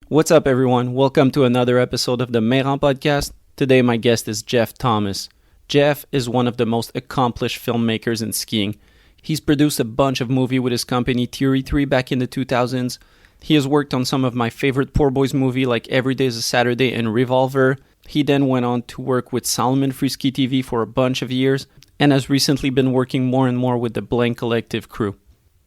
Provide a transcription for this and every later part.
What's up, everyone? Welcome to another episode of the Meran podcast. Today, my guest is Jeff Thomas. Jeff is one of the most accomplished filmmakers in skiing. He's produced a bunch of movies with his company Theory 3 back in the 2000s. He has worked on some of my favorite Poor Boys movies like Every Day is a Saturday and Revolver. He then went on to work with Salomon freeski TV for a bunch of years and has recently been working more and more with the Blank Collective crew.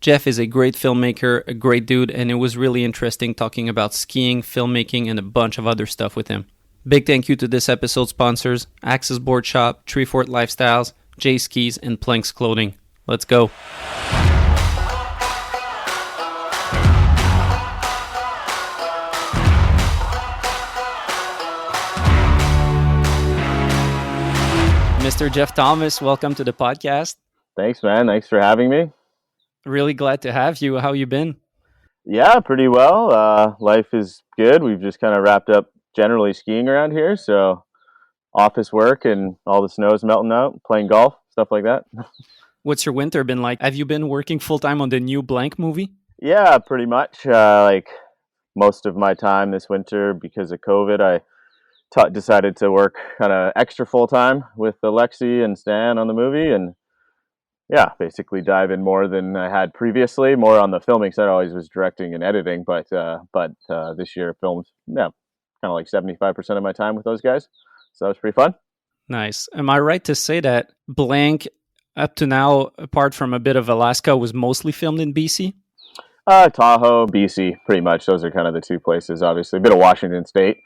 Jeff is a great filmmaker, a great dude, and it was really interesting talking about skiing, filmmaking, and a bunch of other stuff with him. Big thank you to this episode's sponsors, Access Board Shop, Treefort Lifestyles, J Skis, and Planks Clothing. Let's go. Mr. Jeff Thomas, welcome to the podcast. Thanks, man. Thanks for having me. Really glad to have you. How you been? Yeah, pretty well. Life is good. We've just kind of wrapped up generally skiing around here. So office work and all the snow's melting out, playing golf, stuff like that. What's your winter been like? Have you been working full-time on the new Blank movie? Yeah, pretty much. Like most of my time this winter because of COVID, I decided to work kind of extra full-time with Alexi and Stan on the movie. And yeah, basically dive in more than I had previously. More on the filming side, I always was directing and editing, but this year filmed, kind of like 75% of my time with those guys. So that was pretty fun. Nice. Am I right to say that Blank, up to now, apart from a bit of Alaska, was mostly filmed in BC? Tahoe, BC, pretty much. Those are kind of the two places. Obviously, a bit of Washington State.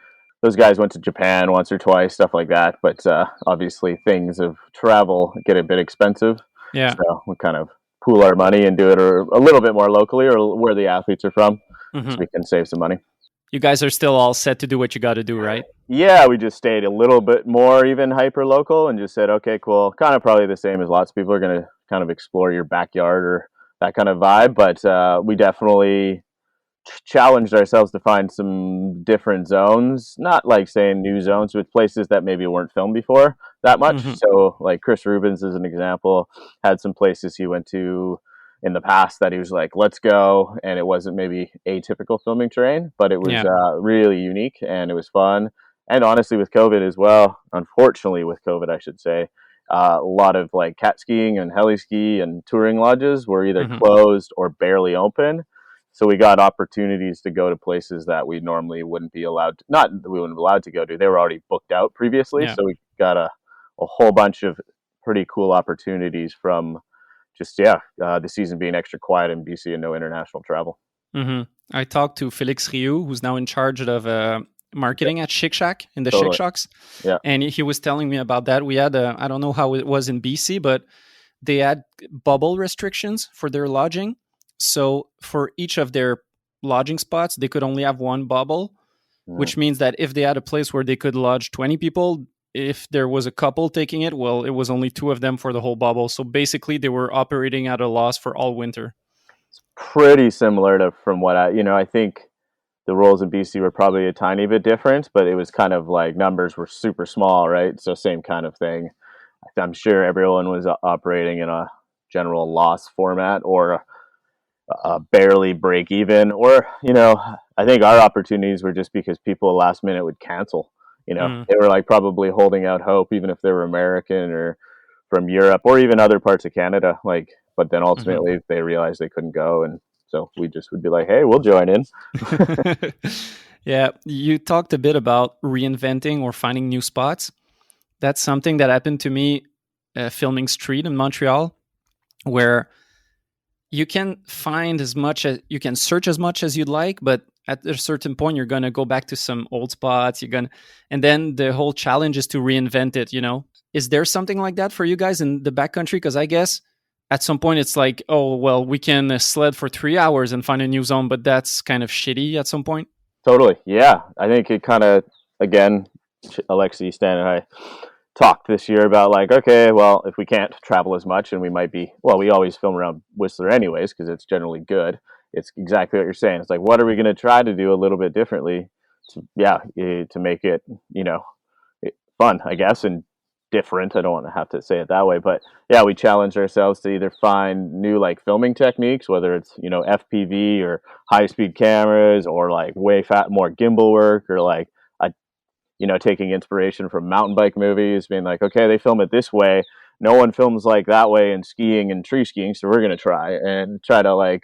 Those guys went to Japan once or twice, stuff like that. But obviously, things of travel get a bit expensive. Yeah. So we kind of pool our money and do it a little bit more locally or where the athletes are from so we can save some money. You guys are still all set to do what you got to do, right? Yeah, we just stayed a little bit more even hyper local and just said, okay, cool. Kind of probably the same as lots of people are going to kind of explore your backyard or that kind of vibe. But we definitely challenged ourselves to find some different zones, not like saying new zones, but places that maybe weren't filmed before that much. So like Chris Rubens is an example, had some places he went to in the past that he was like, let's go. And it wasn't maybe atypical filming terrain, but it was really unique and it was fun. And honestly, with COVID as well, unfortunately with COVID, I should say, a lot of like cat skiing and heli ski and touring lodges were either closed or barely open. So we got opportunities to go to places that we normally wouldn't be allowed to, not that we wouldn't be allowed to go to. They were already booked out previously. Yeah. So we got a whole bunch of pretty cool opportunities from just, the season being extra quiet in BC and no international travel. I talked to Felix Rioux, who's now in charge of marketing at Chic Shack in the Chic Shacks. Yeah. And he was telling me about that. We had, I don't know how it was in BC, but they had bubble restrictions for their lodging. So for each of their lodging spots, they could only have one bubble, which means that if they had a place where they could lodge 20 people, if there was a couple taking it, well, it was only two of them for the whole bubble. So basically, they were operating at a loss for all winter. It's pretty similar to from what I think the rules in BC were probably a tiny bit different, but it was kind of like numbers were super small, right? So same kind of thing. I'm sure everyone was operating in a general loss format or barely break even, or I think our opportunities were just because people last minute would cancel. They were like probably holding out hope, even if they were American or from Europe or even other parts of Canada. But then ultimately they realized they couldn't go, and so we just would be like, "Hey, we'll join in." Yeah, you talked a bit about reinventing or finding new spots. That's something that happened to me filming street in Montreal, where you can find as much as you can search as much as you'd like, but at a certain point, you're going to go back to some old spots. And then the whole challenge is to reinvent it. Is there something like that for you guys in the backcountry? Because I guess at some point it's like, oh, well, we can sled for 3 hours and find a new zone, but that's kind of shitty at some point. Totally. Yeah. I think it kind of, again, Alexi, Stan, and I talked this year about like, okay, well, if we can't travel as much and we always film around Whistler anyways, because it's generally good. It's exactly what you're saying. It's like, what are we going to try to do a little bit differently to make it, fun, I guess, and different. I don't want to have to say it that way, but yeah, we challenged ourselves to either find new like filming techniques, whether it's, you know, FPV or high speed cameras, or like more gimbal work, or like a, you know, taking inspiration from mountain bike movies, being like, okay, they film it this way. No one films like that way in skiing and tree skiing, so we're going to try to like,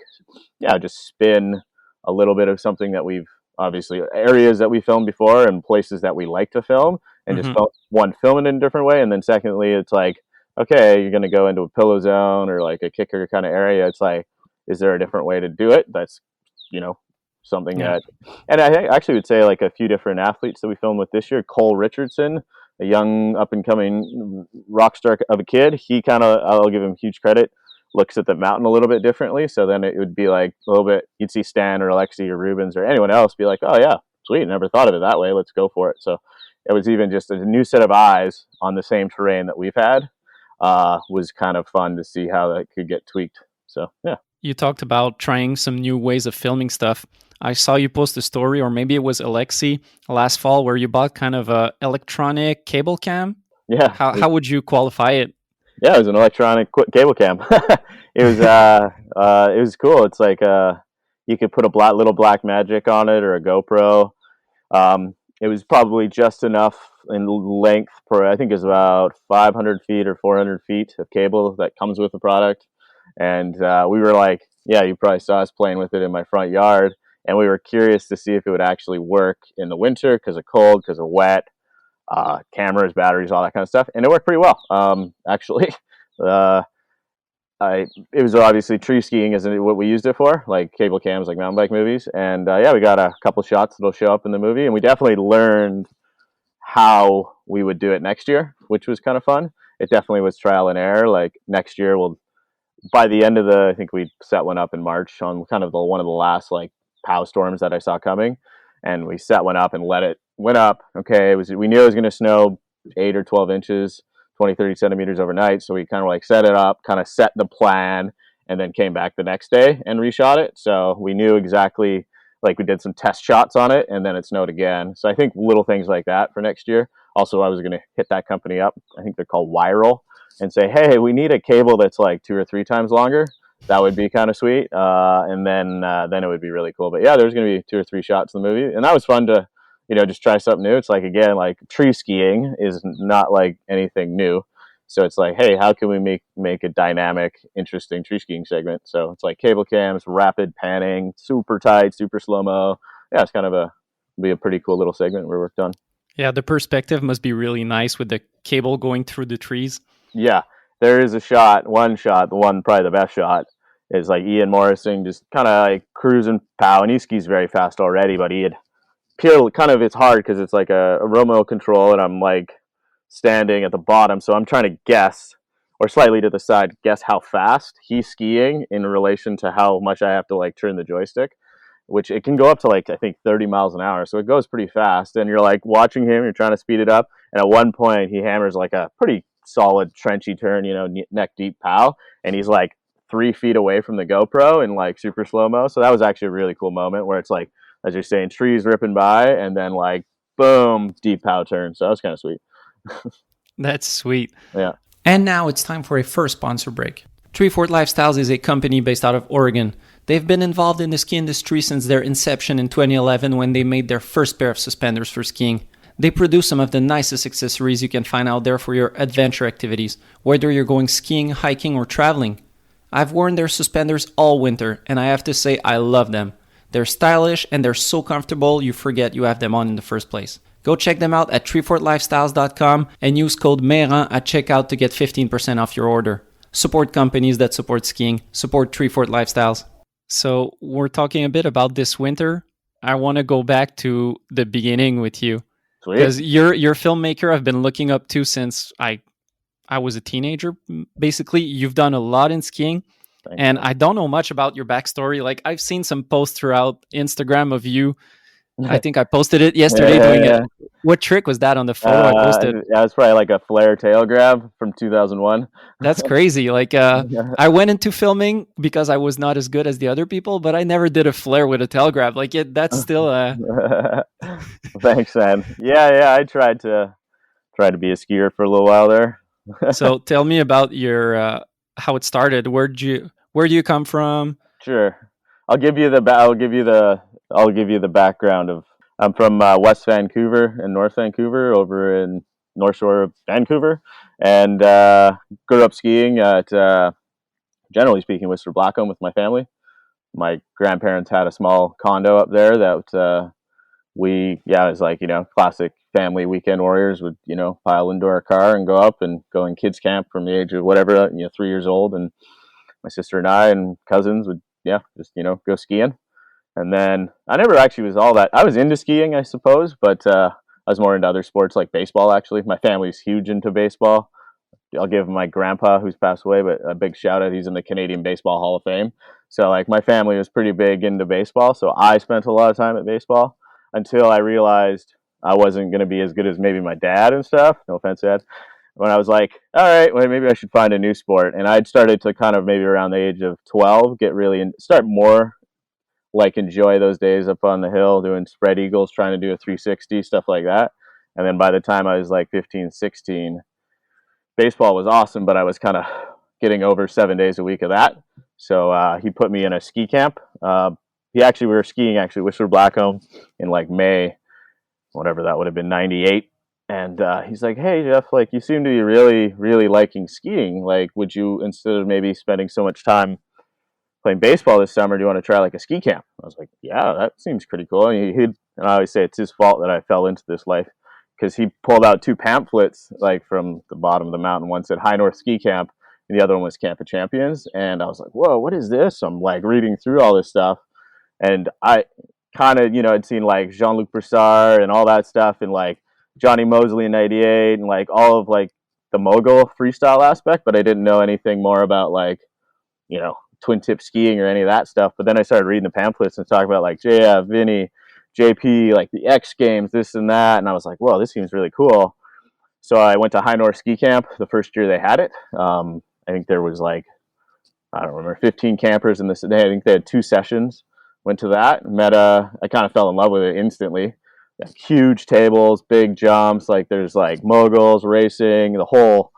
yeah, just spin a little bit of something that we've obviously areas that we filmed before and places that we like to film, and just Mm-hmm. film it in a different way. And then secondly, it's like, okay, you're going to go into a pillow zone or like a kicker kind of area. It's like, is there a different way to do it? That's, you know, something Yeah. that, and I actually would say like a few different athletes that we filmed with this year. Cole Richardson, a young up and coming rock star of a kid, he kind of, I'll give him huge credit, looks at the mountain a little bit differently. So then it would be like a little bit, you'd see Stan or Alexi or Rubens or anyone else be like, oh yeah, sweet, never thought of it that way, let's go for it. So it was even just a new set of eyes on the same terrain that we've had. Was kind of fun to see how that could get tweaked. So yeah. You talked about trying some new ways of filming stuff. I saw you post a story, or maybe it was Alexi last fall, where you bought kind of a electronic cable cam. Yeah, How would you qualify it? yeah, it was an electronic cable cam. It was cool. It's like you could put a little black magic on it or a GoPro. It was probably just enough in length for, I think it's about 500 feet or 400 feet of cable that comes with the product. And we were like, yeah, you probably saw us playing with it in my front yard. And we were curious to see if it would actually work in the winter because of cold, because of wet, cameras, batteries, all that kind of stuff. And it worked pretty well, actually. Uh, it was obviously tree skiing isn't what we used it for, like cable cams, like mountain bike movies. And yeah, we got a couple shots that'll show up in the movie, and we definitely learned how we would do it next year, which was kind of fun. It definitely was trial and error. Like next year, by the end of I think we set one up in March on kind of one of the last like pow storms that I saw coming, and we set one up and went up. Okay, we knew it was going to snow 8 or 12 inches, 20, 30 centimeters overnight. So we kind of like set it up, kind of set the plan, and then came back the next day and reshot it. So we knew exactly, like we did some test shots on it, and then it snowed again. So I think little things like that for next year. Also, I was going to hit that company up. I think they're called Viral, and say, hey, we need a cable that's like 2 or 3 times longer. That would be kind of sweet. And then it would be really cool. But yeah, there's going to be 2 or 3 shots in the movie, and that was fun to, you know, just try something new. It's like, again, like tree skiing is not like anything new. So it's like, hey, how can we make a dynamic, interesting tree skiing segment? So it's like cable cams, rapid panning, super tight, super slow mo. Yeah, it's kind of be a pretty cool little segment we worked on. Yeah, the perspective must be really nice with the cable going through the trees. Yeah, there is one shot, probably the best shot is like Ian Morrison just kind of like cruising pow, and he skis very fast already, but he had pure kind of, it's hard because it's like a remote control, and I'm like standing at the bottom, so I'm trying to guess, or slightly to the side, guess how fast he's skiing in relation to how much I have to like turn the joystick, which it can go up to like I think 30 miles an hour, so it goes pretty fast, and you're like watching him, you're trying to speed it up, and at one point he hammers like a pretty solid trenchy turn, you know, neck deep pow, and he's like 3 feet away from the GoPro in like super slow mo. So that was actually a really cool moment where it's like, as you're saying, trees ripping by, and then like boom, deep pow turn. So that was kind of sweet. That's sweet. Yeah. And now it's time for a first sponsor break. Treefort Lifestyles is a company based out of Oregon. They've been involved in the ski industry since their inception in 2011 when they made their first pair of suspenders for skiing. They produce some of the nicest accessories you can find out there for your adventure activities, whether you're going skiing, hiking, or traveling. I've worn their suspenders all winter, and I have to say I love them. They're stylish and they're so comfortable you forget you have them on in the first place. Go check them out at treefortlifestyles.com and use code MERAN at checkout to get 15% off your order. Support companies that support skiing. Support Treefort Lifestyles. So we're talking a bit about this winter. I want to go back to the beginning with you. Because you're a filmmaker I've been looking up to since I was a teenager. Basically, you've done a lot in skiing. And I don't know much about your backstory. Like, I've seen some posts throughout Instagram of you. I think I posted it yesterday doing it. What trick was that on the photo I posted? Yeah, it's probably like a flare tail grab from 2001. That's crazy. Like, I went into filming because I was not as good as the other people, but I never did a flare with a tail grab. Like, that's still Thanks, man. Yeah, I tried tried to be a skier for a little while there. So tell me about your how it started. Where do you come from? Sure. I'll give you the background of. I'm from West Vancouver and North Vancouver, over in North Shore of Vancouver, and grew up skiing at, generally speaking, Whistler Blackcomb with my family. My grandparents had a small condo up there that it was like, classic family weekend warriors would, pile into our car and go up and go in kids camp from the age of whatever, 3 years old. And my sister and I and cousins would, just, go skiing. And then I never actually was all that. I was into skiing, I suppose, but I was more into other sports like baseball, actually. My family's huge into baseball. I'll give my grandpa, who's passed away, but a big shout out. He's in the Canadian Baseball Hall of Fame. So, like, my family was pretty big into baseball. So I spent a lot of time at baseball until I realized I wasn't going to be as good as maybe my dad and stuff. No offense, Dad. When I was like, all right, well, maybe I should find a new sport. And I'd started to kind of maybe around the age of 12 get really start more like enjoy those days up on the hill doing spread eagles, trying to do a 360, stuff like that. And then by the time I was like 15, 16, baseball was awesome, but I was kind of getting over 7 days a week of that. So he put me in a ski camp. We were skiing actually Whistler Blackcomb in like May, whatever that would have been, 98. And he's like, hey, Jeff, like, you seem to be really, really liking skiing. Like, would you, instead of maybe spending so much time playing baseball this summer, do you want to try like a ski camp? I was like, yeah, that seems pretty cool. And I always say it's his fault that I fell into this life, because he pulled out two pamphlets like from the bottom of the mountain. One said High North Ski Camp, and the other one was Camp of Champions. And I was like, whoa, what is this? I'm like reading through all this stuff, and I kind of, I'd seen like Jean-Luc Broussard and all that stuff, and like Johnny Mosley in '98, and like all of like the mogul freestyle aspect, but I didn't know anything more about like, twin tip skiing or any of that stuff. But then I started reading the pamphlets and talking about like JF, Vinny, JP, like the X Games, this and that, and I was like, whoa, this seems really cool. So I went to High North Ski Camp the first year they had it. I think there was like, I don't remember, 15 campers in this day. I think they had 2 sessions. Went to that, I kind of fell in love with it instantly. Like, huge tables, big jumps, like there's like moguls, racing, the whole,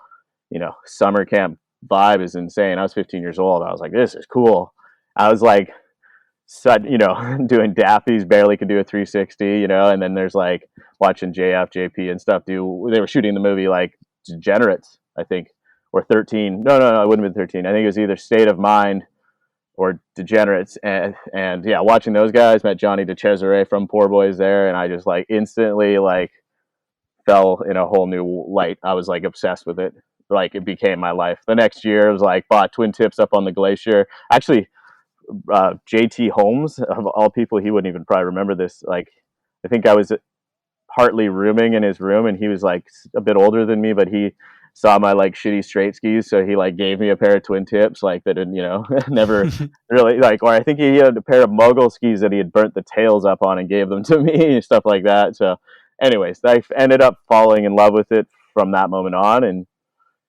summer camp vibe is insane. I was 15 years old. I was like, this is cool. I was like, doing dappies, barely could do a 360, and then there's like watching JF, JP and stuff they were shooting the movie like Degenerates, I think, or 13. No, it wouldn't have been 13. I think it was either State of Mind or Degenerates. And yeah, watching those guys, met Johnny DeCesare from Poor Boys there, and I just like instantly like fell in a whole new light. I was like obsessed with it. Like, it became my life. The next year, it was like bought twin tips up on the glacier. Actually, JT Holmes, of all people, he wouldn't even probably remember this. Like, I think I was partly rooming in his room, and he was like a bit older than me, but he saw my like shitty straight skis, so he like gave me a pair of twin tips, like that, and never really like. Or I think he had a pair of mogul skis that he had burnt the tails up on and gave them to me and stuff like that. So, anyways, I ended up falling in love with it from that moment on, and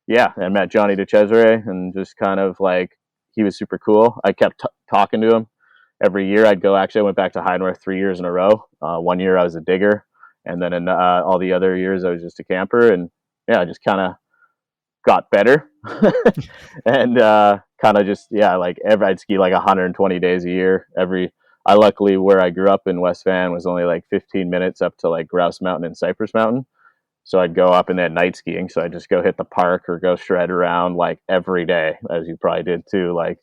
yeah, I met Johnny DeCesare, and just kind of like, he was super cool. I kept talking to him every year. I went back to High North 3 years in a row. 1 year I was a digger, and then in all the other years I was just a camper. And yeah, I just kind of got better and kind of just, yeah, like I'd ski like 120 days a year. I luckily, where I grew up in West Van was only like 15 minutes up to like Grouse Mountain and Cypress Mountain. So I'd go up and then night skiing. So I'd just go hit the park or go shred around like every day, as you probably did too. Like,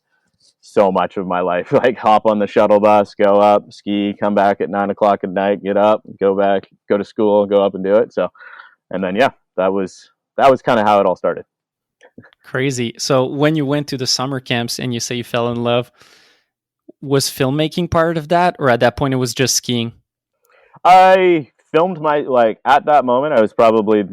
so much of my life, like hop on the shuttle bus, go up, ski, come back at 9 o'clock at night, get up, go back, go to school, go up and do it. So, and then, yeah, that was kind of how it all started. Crazy. So when you went to the summer camps and you say you fell in love, was filmmaking part of that, or at that point it was just skiing? I filmed at that moment, I was probably,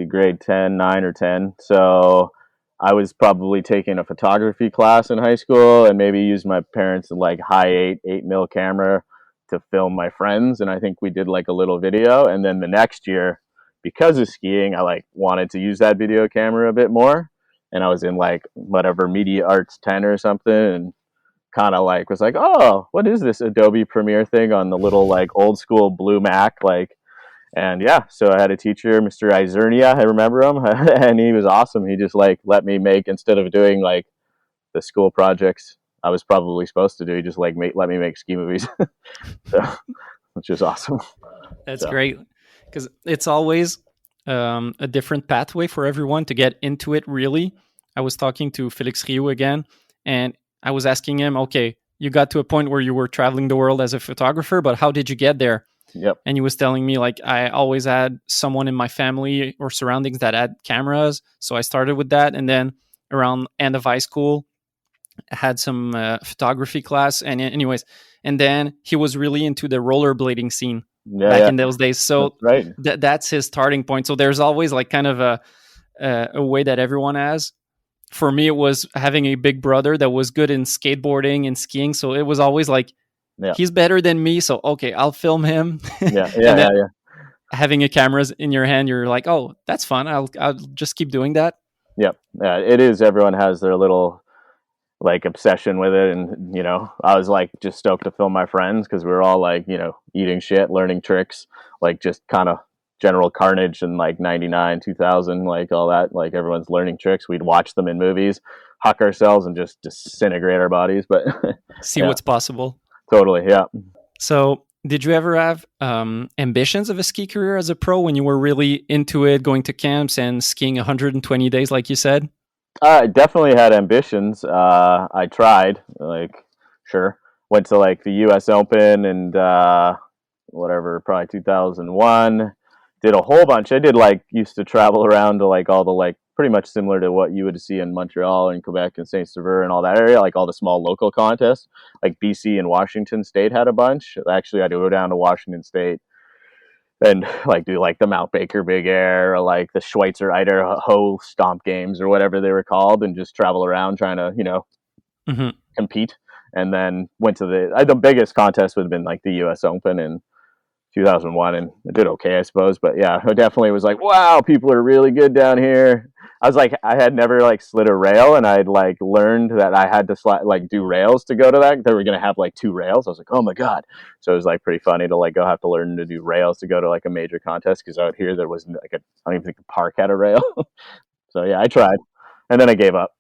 grade 10, 9 or 10. So I was probably taking a photography class in high school, and maybe used my parents' like high 8mm camera to film my friends. And I think we did like a little video. And then the next year, because of skiing, I like wanted to use that video camera a bit more. And I was in like whatever Media Arts 10 or something, and kind of like was like, oh, what is this Adobe Premiere thing on the little like old school blue Mac? Like, And yeah, so I had a teacher, Mr. Izernia, I remember him, and he was awesome. He just like let me make, instead of doing like the school projects I was probably supposed to do, he just like let me make ski movies, so, which is awesome. That's So great because it's always a different pathway for everyone to get into it. Really, I was talking to Felix Rio again, and I was asking him, "Okay, you got to a point where you were traveling the world as a photographer, but how did you get there?" yep, And he was telling me like I always had someone in my family or surroundings that had cameras, so I started with that, and then around end of high school, I had some photography class, and anyways, and then he was really into the rollerblading scene yeah, back yeah, in those days. that's So right. that's his starting point. So there's always like kind of a way that everyone has. For me, it was having a big brother that was good in skateboarding and skiing. So it was always like Yeah, he's better than me. So okay, I'll film him. yeah, yeah, And then yeah, yeah. having a camera in your hand, you're like, oh, that's fun. I'll just keep doing that. Yep. Yeah, it is. Everyone has their little like obsession with it, and I was like just stoked to film my friends because we were all like eating shit, learning tricks, like just kind of general carnage in like 99, 2000, like all that, like everyone's learning tricks. We'd watch them in movies, huck ourselves, and just disintegrate our bodies. But See yeah, what's possible. totally. Yeah. So, did you ever have ambitions of a ski career as a pro when you were really into it, going to camps and skiing 120 days, like you said? I definitely had ambitions. I tried, like, sure, went to like the U.S. Open and whatever, probably 2001. Did a whole bunch. I did like used to travel around to like all the like pretty much similar to what you would see in Montreal and Quebec and Saint Sever and all that area, like all the small local contests. Like BC and Washington State had a bunch. Actually, I had to go down to Washington State and like do like the Mount Baker Big Air or like the Schweitzer Idaho Stomp Games or whatever they were called, and just travel around trying to Hmm. compete. And then went to the biggest contest would have been like the U.S. Open in 2001, and I did okay, I suppose. But yeah, I definitely was like, wow, people are really good down here. I was like, I had never like slid a rail, and I'd like learned that I had to like do rails to go to that. They were gonna have like two rails. I was like, oh my god! So it was like pretty funny to like go have to learn to do rails to go to like a major contest, because out here there wasn't like I don't even think the park had a rail. So yeah, I tried, and then I gave up.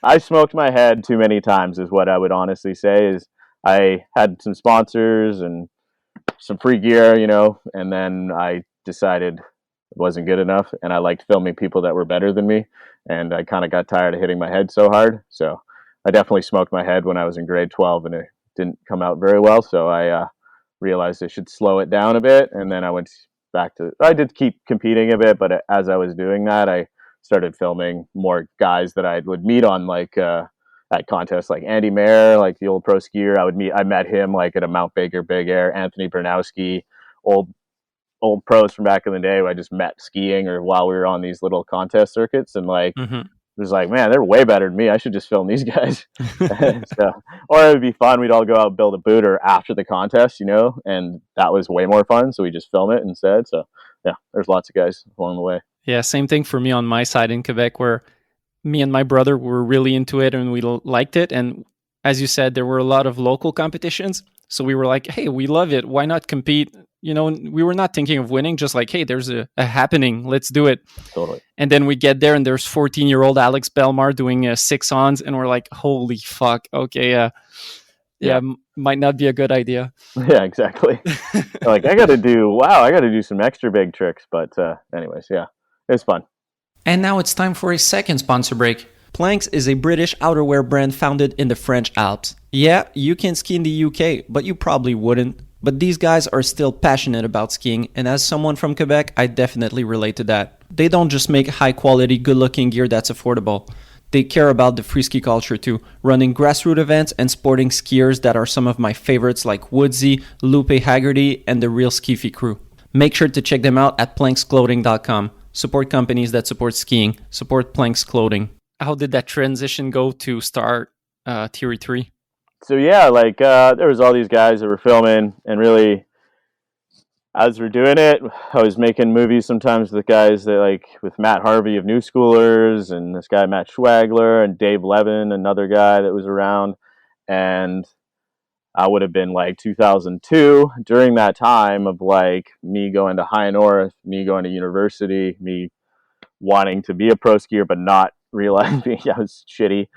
I smoked my head too many times, is what I would honestly say. Is I had some sponsors and some free gear, and then I decided it wasn't good enough, and I liked filming people that were better than me, and I kind of got tired of hitting my head so hard. So I definitely smoked my head when I was in grade 12, and it didn't come out very well. So I realized I should slow it down a bit, and then I went back to. I did keep competing a bit, but as I was doing that, I started filming more guys that I would meet on like at contests, like Andy Mayer, like the old pro skier. I met him like at a Mount Baker Big Air. Anthony Bernowski, old pros from back in the day who I just met skiing or while we were on these little contest circuits, and like Hmm. it was like, man, they're way better than me. I should just film these guys. So, or it would be fun. We'd all go out and build a booter after the contest, and that was way more fun. So we just film it instead. So yeah, there's lots of guys along the way. Yeah, same thing for me on my side in Quebec, where me and my brother were really into it and we liked it. And as you said, there were a lot of local competitions. So we were like, hey, we love it. Why not compete? We were not thinking of winning, just like, hey, there's a happening. Let's do it. Totally. And then we get there and there's 14-year-old Alex Belmar doing 6-ons. And we're like, holy fuck. Okay. Yeah, Yeah. might not be a good idea. Yeah, exactly. Like I got to do some extra big tricks. But anyways, yeah, it's fun. And now it's time for a second sponsor break. Planks is a British outerwear brand founded in the French Alps. Yeah, you can ski in the UK, but you probably wouldn't. But these guys are still passionate about skiing, and as someone from Quebec, I definitely relate to that. They don't just make high quality, good looking gear that's affordable. They care about the freeski culture too, running grassroots events and sporting skiers that are some of my favorites like Woodsy, Lupe Haggerty, and the Real Skiffy crew. Make sure to check them out at planksclothing.com. Support companies that support skiing. Support Planks Clothing. How did that transition go to start Theory 3? So yeah, like there was all these guys that were filming, and really, as we're doing it, I was making movies sometimes with guys that like with Matt Harvey of New Schoolers, and this guy Matt Schwagler, and Dave Levin, another guy that was around, and I would have been like 2002, during that time of like me going to High North, me going to university, me wanting to be a pro skier, but not realizing I was shitty,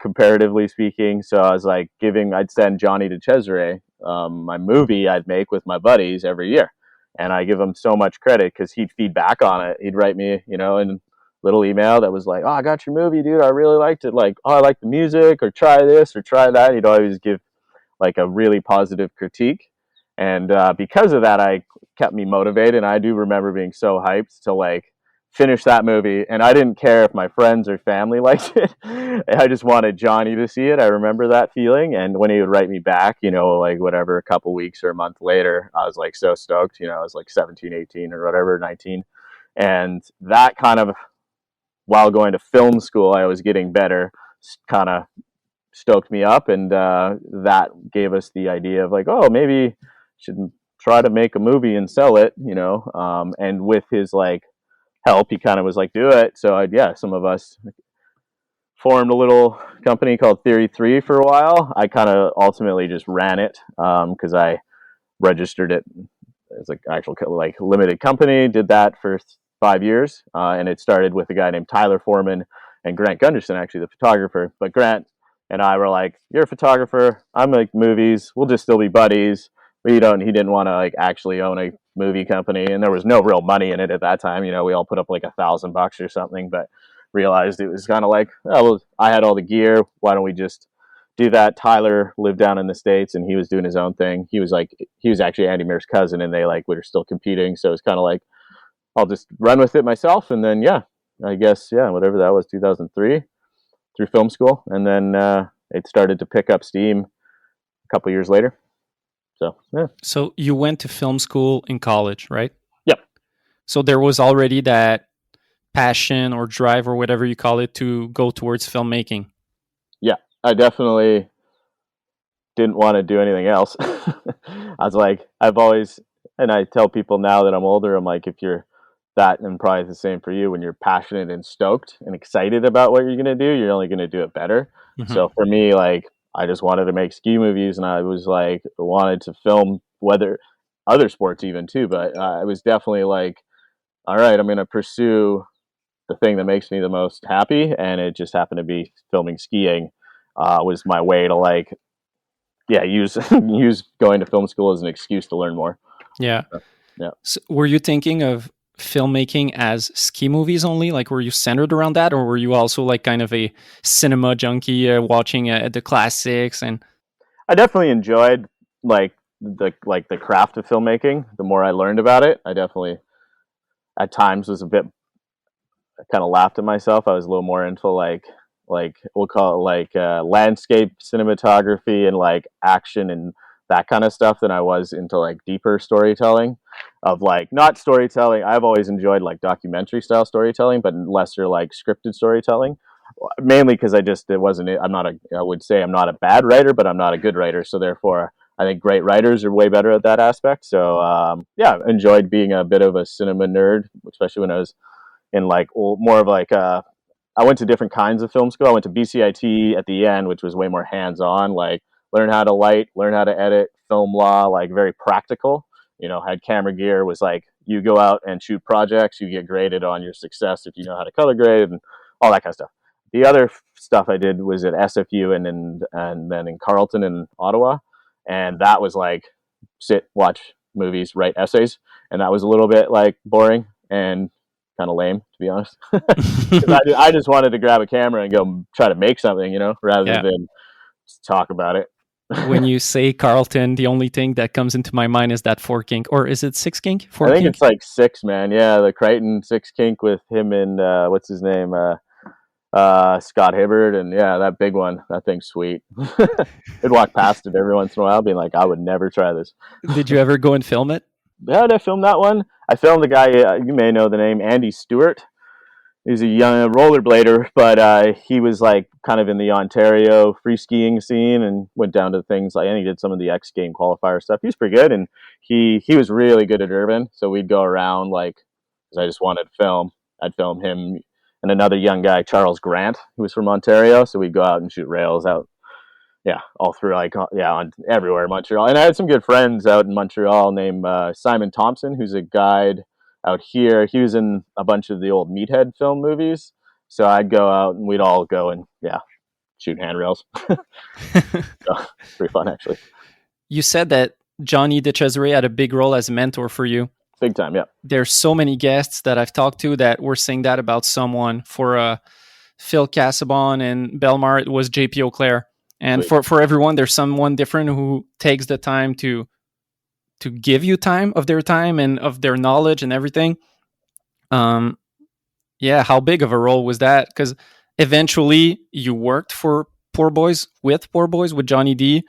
comparatively speaking. So I was like I'd send Johnny to Cesare, my movie I'd make with my buddies every year. And I give him so much credit because he'd feed back on it. He'd write me, in little email that was like, "Oh, I got your movie, dude. I really liked it. Like, oh, I like the music, or try this, or try that." He'd always give like a really positive critique. And because of that, I kept me motivated. And I do remember being so hyped to like finish that movie. And I didn't care if my friends or family liked it. I just wanted Johnny to see it. I remember that feeling. And when he would write me back, like whatever, a couple weeks or a month later, I was like so stoked. I was like 17, 18 or whatever, 19. And that kind of, while going to film school, I was getting better, kind of stoked me up, and that gave us the idea of like, oh, maybe should try to make a movie and sell it, and with his like help, he kind of was like, do it. So some of us formed a little company called Theory 3 for a while. I kind of ultimately just ran it because I registered it as like actual like limited company, did that for 5 years, and it started with a guy named Tyler Foreman and Grant Gunderson, actually the photographer. But Grant and I were like, "You're a photographer. I make movies. We'll just still be buddies." He didn't want to like actually own a movie company, and there was no real money in it at that time. We all put up like $1,000 or something, but realized it was kind of like, oh, well, I had all the gear. Why don't we just do that? Tyler lived down in the States, and he was doing his own thing. He was actually Andy Mear's cousin, and they like were still competing. So it's kind of like, I'll just run with it myself, and then I guess whatever that was, 2003. Through film school, and then it started to pick up steam a couple years later. So yeah. So you went to film school in college, right? Yep. So there was already that passion or drive or whatever you call it to go towards filmmaking. Yeah, I definitely didn't want to do anything else. I was like, I've always, and I tell people now that I'm older, I'm like, if you're that, and probably the same for you, when you're passionate and stoked and excited about what you're going to do, you're only going to do it better. Mm-hmm. So for me, like, I just wanted to make ski movies, and I was like, wanted to film whether other sports even too, but I was definitely like, all right, I'm going to pursue the thing that makes me the most happy. And it just happened to be filming skiing was my way to like, use going to film school as an excuse to learn more. Yeah. So were you thinking of filmmaking as ski movies only? Like, were you centered around that, or were you also like kind of a cinema junkie, watching the classics? And I definitely enjoyed like the craft of filmmaking. The more I learned about it, I definitely at times was I kind of laughed at myself. I was a little more into like we'll call it like landscape cinematography and like action and that kind of stuff than I was into like deeper storytelling of like, not storytelling. I've always enjoyed like documentary style storytelling, but lesser like scripted storytelling, mainly because I would say I'm not a bad writer, but I'm not a good writer. So therefore I think great writers are way better at that aspect. So enjoyed being a bit of a cinema nerd, especially when I was in like more of like I went to different kinds of film school. I went to BCIT at the end, which was way more hands-on, like learn how to light, learn how to edit, film law, like very practical. Had camera gear, was like, you go out and shoot projects, you get graded on your success if you know how to color grade and all that kind of stuff. The other stuff I did was at SFU and then in Carleton and Ottawa. And that was like sit, watch movies, write essays. And that was a little bit like boring and kind of lame, to be honest. I just wanted to grab a camera and go try to make something, rather than talk about it. When you say Carleton, the only thing that comes into my mind is that 4-kink, or is it 6-kink? I think it's like 6, man. Yeah, the Crichton 6-kink with him and what's his name, Scott Hibbard, and that big one. That thing's sweet. I'd walk past it every once in a while, being like, I would never try this. Did you ever go and film it? Yeah, I filmed that one. I filmed the guy, you may know the name, Andy Stewart. He's a young rollerblader, but he was like kind of in the Ontario freeskiing scene and went down to things like, and he did some of the X Game qualifier stuff. He was pretty good, and he was really good at urban. So we'd go around like, because I just wanted to film. I'd film him and another young guy, Charles Grant, who was from Ontario. So we'd go out and shoot rails out all through like on everywhere in Montreal. And I had some good friends out in Montreal named Simon Thompson, who's a guide out here. He was in a bunch of the old Meathead film movies. So I'd go out and we'd all go and shoot handrails. So, pretty fun actually. You said that Johnny DeCesare had a big role as a mentor for you. Big time, yeah. There's so many guests that I've talked to that were saying that about someone. For Phil Casabon and Belmar, it was JP Auclair. And for everyone, there's someone different who takes the time to give you time of their time and of their knowledge and everything. How big of a role was that? Because eventually you worked for boyz with Johnny D.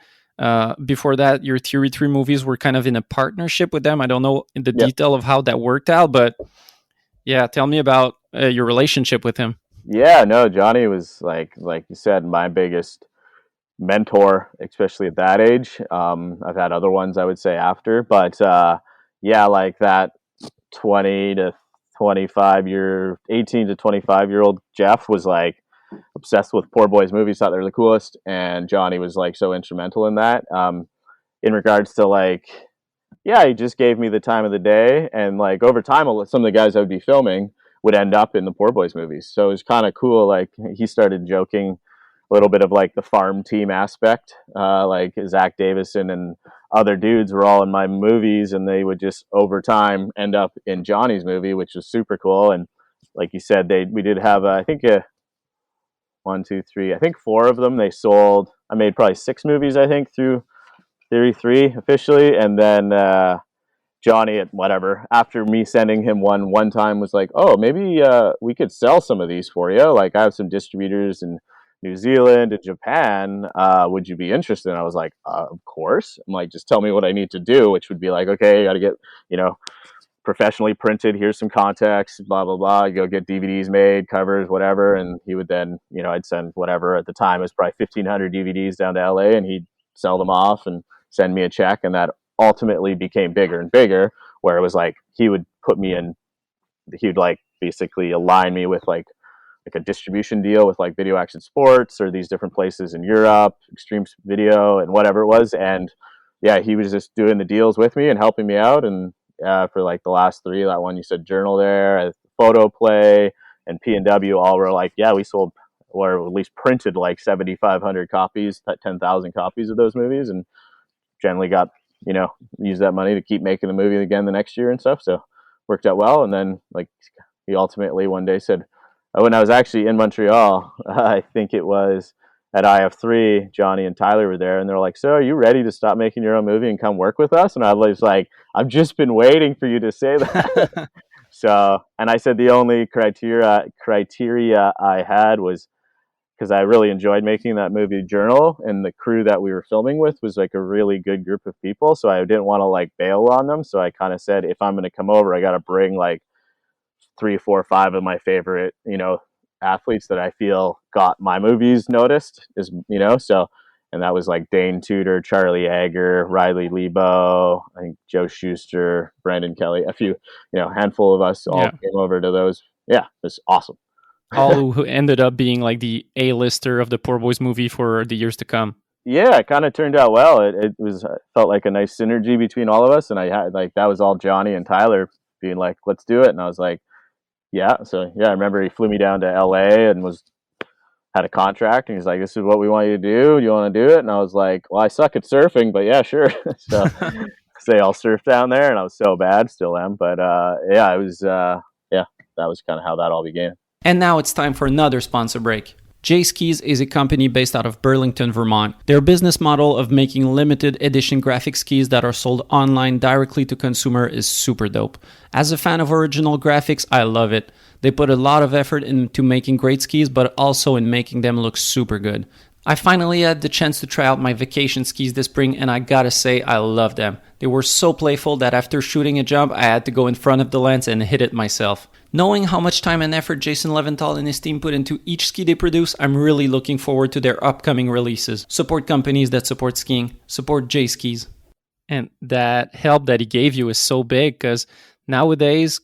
Before that, your Theory 3 movies were kind of in a partnership with them. I don't know in the detail of how that worked out, but tell me about your relationship with him. Yeah, no, Johnny was like you said, my biggest mentor, especially at that age. I've had other ones I would say after, but like that 20 to 25 year 18 to 25 year old Jeff was like obsessed with poor boys movies, thought they were the coolest, and Johnny was like so instrumental in that. In regards to like he just gave me the time of the day, and like over time some of the guys I would be filming would end up in the poor boys movies, so it was kind of cool. Like he started joking a little bit of like the farm team aspect, like Zach Davison and other dudes were all in my movies, and they would just over time end up in Johnny's movie, which was super cool. And like you said, we did have I think 1, 2, 3, I think 4 of them they sold. I made probably 6 movies I think through Theory 3 officially, and then Johnny at whatever, after me sending him one time, was like, oh, maybe we could sell some of these for you, like I have some distributors in New Zealand and Japan, would you be interested? And I was like, of course. I'm like, just tell me what I need to do, which would be like, okay, you got to get professionally printed, here's some context, blah blah blah, you go get DVDs made, covers, whatever. And he would then I'd send whatever, at the time it was probably 1,500 DVDs down to LA, and he'd sell them off and send me a check. And that ultimately became bigger and bigger, where it was like he would like basically align me with like a distribution deal with like Video Action Sports or these different places in Europe, Extreme Video and whatever it was. And he was just doing the deals with me and helping me out. And for like the last 3, that one you said, Journal there, Photo Play, and P&W, all were like, we sold, or at least printed like 7,500 copies, 10,000 copies of those movies, and generally got, use that money to keep making the movie again the next year and stuff. So worked out well. And then like he ultimately one day said, when I was actually in Montreal, I think it was at IF3, Johnny and Tyler were there, and they're like, so are you ready to stop making your own movie and come work with us? And I was like, I've just been waiting for you to say that. So, and I said the only criteria I had was, because I really enjoyed making that movie Journal, and the crew that we were filming with was like a really good group of people, so I didn't want to like bail on them. So I kind of said, if I'm going to come over, I got to bring like 3, 4, 5 of my favorite, athletes that I feel got my movies noticed, so. And that was like Dane Tudor, Charlie Agger, Riley Lebo, I think Joe Schuster, Brandon Kelly, a few, handful of us all came over to those. Yeah, it's awesome. All who ended up being like the A-lister of the Poor Boys movie for the years to come. Yeah, it kind of turned out well. It felt like a nice synergy between all of us, and I had like, that was all Johnny and Tyler being like, let's do it. And I was like, so I remember he flew me down to LA and had a contract, and he's like, this is what we want you to do. Do you want to do it? And I was like, well, I suck at surfing, but yeah, sure. So they all surf down there, and I was so bad, still am. But it was, that was kind of how that all began. And now it's time for another sponsor break. J Skis is a company based out of Burlington, Vermont. Their business model of making limited edition graphic skis that are sold online directly to consumer is super dope. As a fan of original graphics, I love it. They put a lot of effort into making great skis, but also in making them look super good. I finally had the chance to try out my vacation skis this spring, and I gotta say, I love them. They were so playful that after shooting a jump, I had to go in front of the lens and hit it myself. Knowing how much time and effort Jason Leventhal and his team put into each ski they produce, I'm really looking forward to their upcoming releases. Support companies that support skiing. Support J Skis. And that help that he gave you is so big, because nowadays,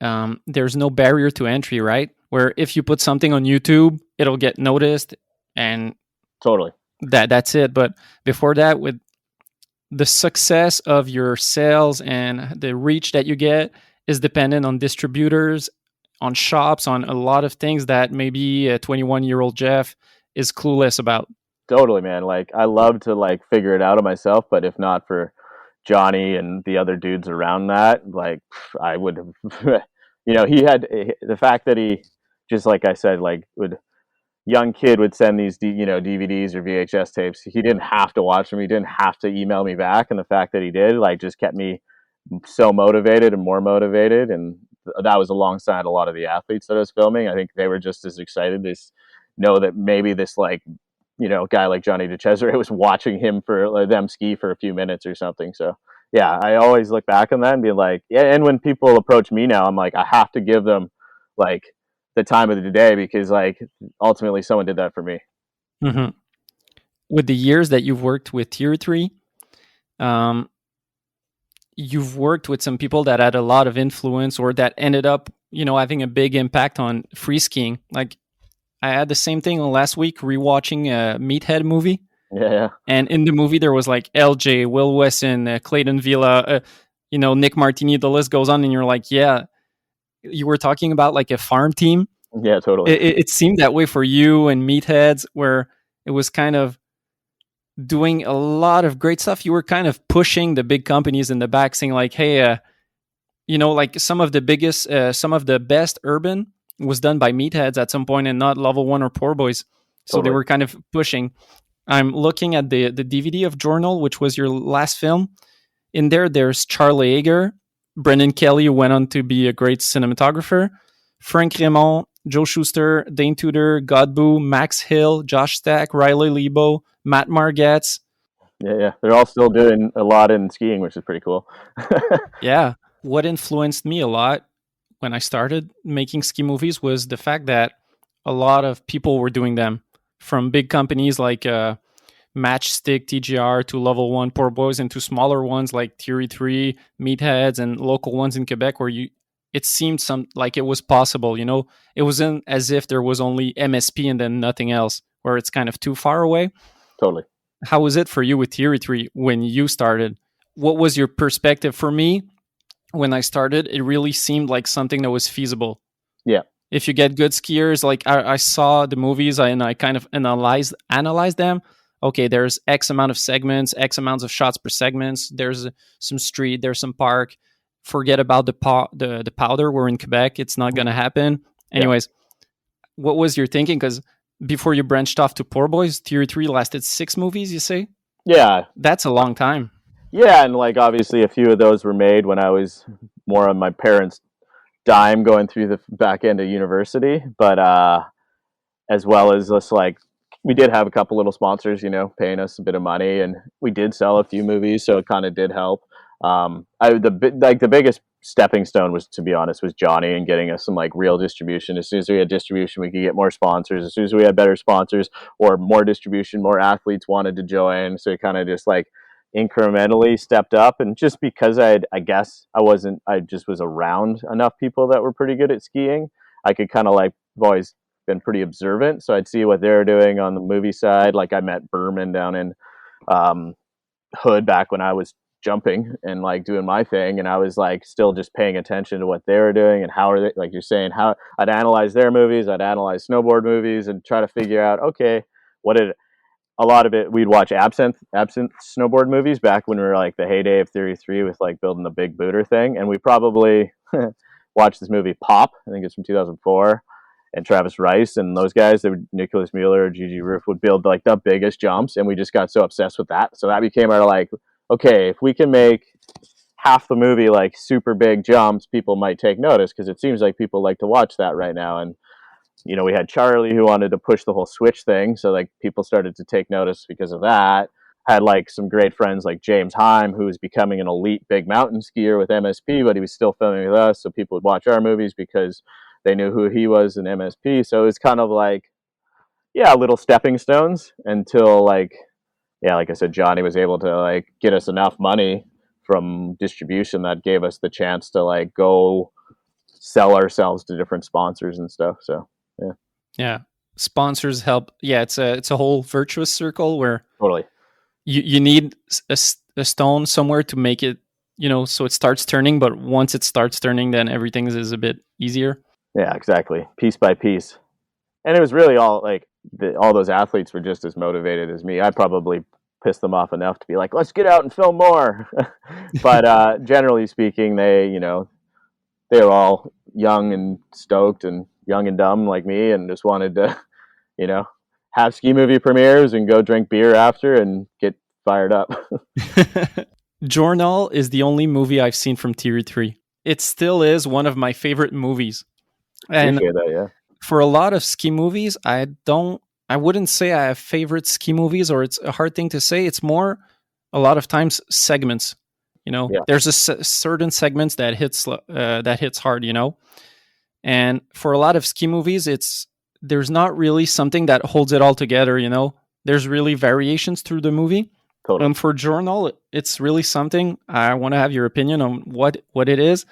there's no barrier to entry, right? Where if you put something on YouTube, it'll get noticed, and Totally. that's it. But before that, with the success of your sales and the reach that you get is dependent on distributors, on shops, on a lot of things that maybe a 21-year-old Jeff is clueless about. Totally, man. Like I love to like figure it out of myself, but if not for Johnny and the other dudes around that, like I would have, he had the fact that he just like I said, like would young kid would send these DVDs or VHS tapes. He didn't have to watch them. He didn't have to email me back, and the fact that he did like just kept me so motivated and more motivated. And that was alongside a lot of the athletes that I was filming. I think they were just as excited to know that maybe this like guy like Johnny DeCesare was watching him for them ski for a few minutes or something. So yeah, I always look back on that and be like, yeah. And when people approach me now, I'm like, I have to give them like the time of the day because like ultimately someone did that for me. Mm-hmm. With the years that you've worked with Tier 3, um, you've worked with some people that had a lot of influence or that ended up, having a big impact on free skiing. Like I had the same thing last week rewatching a Meathead movie. Yeah, yeah. And in the movie, there was like LJ, Will Wesson, Clayton Villa, Nick Martini. The list goes on, and you're like, yeah, you were talking about like a farm team. Yeah, totally. It seemed that way for you and Meatheads, where it was kind of doing a lot of great stuff. You were kind of pushing the big companies in the back, saying like, hey, like some of the biggest, some of the best urban was done by Meatheads at some point, and not Level One or Poor Boys. So they Totally. were kind of pushing. I'm looking at the DVD of Journal, which was your last film. In there, there's Charlie Yeager, Brendan Kelly, who went on to be a great cinematographer, Frank Raymond, Joe Schuster, Dane Tudor, Godbout, Max Hill, Josh Stack, Riley Lebo, Matt Margetts. Yeah, yeah. They're all still doing a lot in skiing, which is pretty cool. Yeah. What influenced me a lot when I started making ski movies was the fact that a lot of people were doing them, from big companies like Matchstick, TGR, to Level 1, Poor Boys, and to smaller ones like Theory 3, Meatheads, and local ones in Quebec where it seemed like it was possible. It wasn't as if there was only MSP and then nothing else, where it's kind of too far away. Totally. How was it for you with Theory 3 when you started? What was your perspective? For me, when I started, it really seemed like something that was feasible. Yeah. If you get good skiers, like I saw the movies and I kind of analyzed them. Okay, there's X amount of segments, X amounts of shots per segments. There's some street, there's some park. Forget about the powder. We're in Quebec. It's not going to happen. Anyways, what was your thinking? Because before you branched off to Poor Boys, Tier 3 lasted 6 movies, you say? Yeah. That's a long time. Yeah, and like obviously a few of those were made when I was more on my parents' dime going through the back end of university, but as well as just like we did have a couple little sponsors, paying us a bit of money, and we did sell a few movies, so it kind of did help. The biggest stepping stone was, to be honest, was Johnny and getting us some like real distribution. As soon as we had distribution, we could get more sponsors. As soon as we had better sponsors or more distribution, more athletes wanted to join. So it kind of just like incrementally stepped up. And just because I guess I just was around enough people that were pretty good at skiing, I could kind of like, I've always been pretty observant, so I'd see what they're doing on the movie side. Like I met Berman down in Hood back when I was jumping and like doing my thing, and I was like still just paying attention to what they were doing and how are they, like you're saying, how I'd analyze their movies, I'd analyze snowboard movies and try to figure out, okay, what did a lot of it, we'd watch absinthe snowboard movies back when we were like the heyday of Theory 3 with like building the big booter thing, and we probably watched this movie Pop, I think it's from 2004, and Travis Rice and those guys, they would, Nicholas Mueller, Gigi Roof, would build like the biggest jumps, and we just got so obsessed with that. So that became our like, okay, if we can make half the movie like super big jumps, people might take notice, because it seems like people like to watch that right now. And we had Charlie who wanted to push the whole Switch thing, so like people started to take notice because of that. Had like some great friends like James Heim, who was becoming an elite big mountain skier with MSP, but he was still filming with us, so people would watch our movies because they knew who he was in MSP. So it was kind of like, yeah, little stepping stones until like, yeah, like I said, Johnny was able to like get us enough money from distribution that gave us the chance to like go sell ourselves to different sponsors and stuff. So yeah. Yeah. sponsors help. Yeah, it's a whole virtuous circle where Totally. you need a stone somewhere to make it, so it starts turning. But once it starts turning, then everything is a bit easier. Yeah, exactly. Piece by piece. And it was really all like all those athletes were just as motivated as me. I probably pissed them off enough to be like, let's get out and film more. But generally speaking, they were all young and stoked and young and dumb like me, and just wanted to, you know, have ski movie premieres and go drink beer after and get fired up. Journal is the only movie I've seen from Tier 3. It still is one of my favorite movies. And Appreciate that, yeah. for a lot of ski movies, I wouldn't say I have favorite ski movies, or it's a hard thing to say. It's more a lot of times segments. Yeah. There's certain segments that hits hard, and for a lot of ski movies, there's not really something that holds it all together. There's really variations through the movie. Totally. For Journal, it's really something. I want to have your opinion on what it is.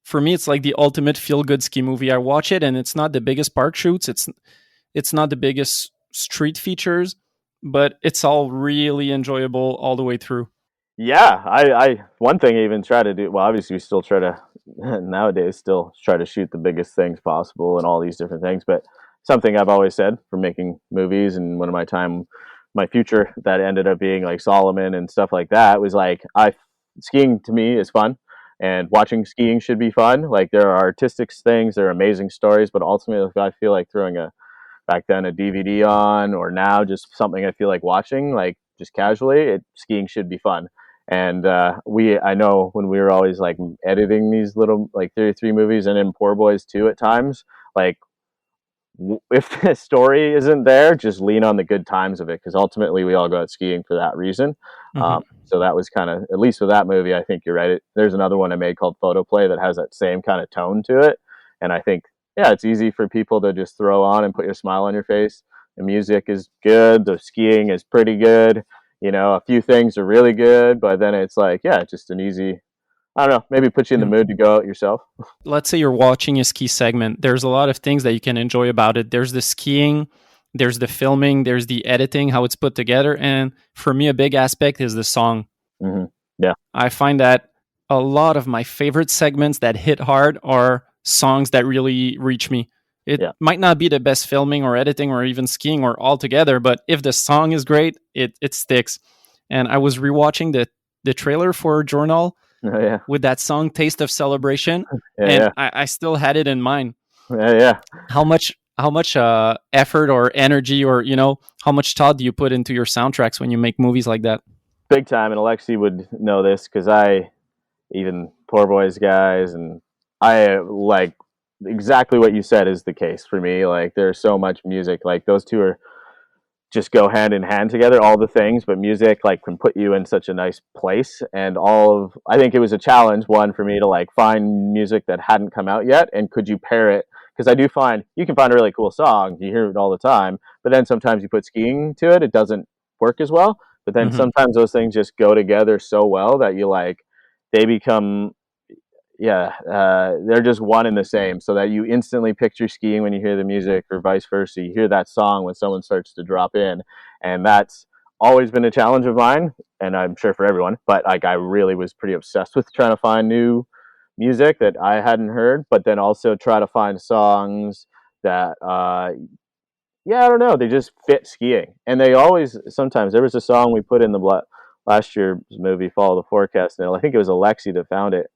For me, it's like the ultimate feel-good ski movie. I watch it, and it's not the biggest park shoots. It's not the biggest street features, but it's all really enjoyable all the way through. Yeah, I one thing I even try to do. Well, obviously, we still try to nowadays still try to shoot the biggest things possible and all these different things. But something I've always said for making movies, and one of my future that ended up being like Salomon and stuff like that, was like skiing to me is fun, and watching skiing should be fun. Like there are artistic things, there are amazing stories, but ultimately, I feel like throwing back then a DVD on, or now just something I feel like watching, like just casually, skiing should be fun. And I know when we were always like editing these little like 33 movies, and in Poor Boys too at times, like if the story isn't there, just lean on the good times of it, because ultimately we all go out skiing for that reason. So that was kind of, at least with that movie, I think you're right. There's another one I made called Photoplay that has that same kind of tone to it, and I think, yeah, it's easy for people to just throw on and put your smile on your face. The music is good, the skiing is pretty good. A few things are really good, but then it's like, yeah, just an easy, I don't know, maybe put you in the mood to go out yourself. Let's say you're watching a ski segment. There's a lot of things that you can enjoy about it. There's the skiing, there's the filming, there's the editing, how it's put together. And for me, a big aspect is the song. Mm-hmm. Yeah. I find that a lot of my favorite segments that hit hard are songs that really reach me. It might not be the best filming or editing or even skiing or all together, but if the song is great, it sticks. And I was rewatching the trailer for Journal with that song "Taste of Celebration," I still had it in mind. Yeah. How much effort or energy, or how much thought do you put into your soundtracks when you make movies like that? Big time, and Alexi would know this, because even Poor Boys guys, and I like exactly what you said is the case for me. Like there's so much music, like those two are just go hand in hand together, all the things, but music like can put you in such a nice place. And I think it was a challenge, one, for me to like find music that hadn't come out yet, and could you pair it, because I do find you can find a really cool song, you hear it all the time, but then sometimes you put skiing to it, it doesn't work as well. But then sometimes those things just go together so well that they become, they're just one and the same, so that you instantly picture skiing when you hear the music, or vice versa. You hear that song when someone starts to drop in, and that's always been a challenge of mine, and I'm sure for everyone. But like, I really was pretty obsessed with trying to find new music that I hadn't heard, but then also try to find songs that, I don't know, they just fit skiing. And they always, sometimes there was a song we put in the last year's movie, Follow the Forecast, and I think it was Alexi that found it.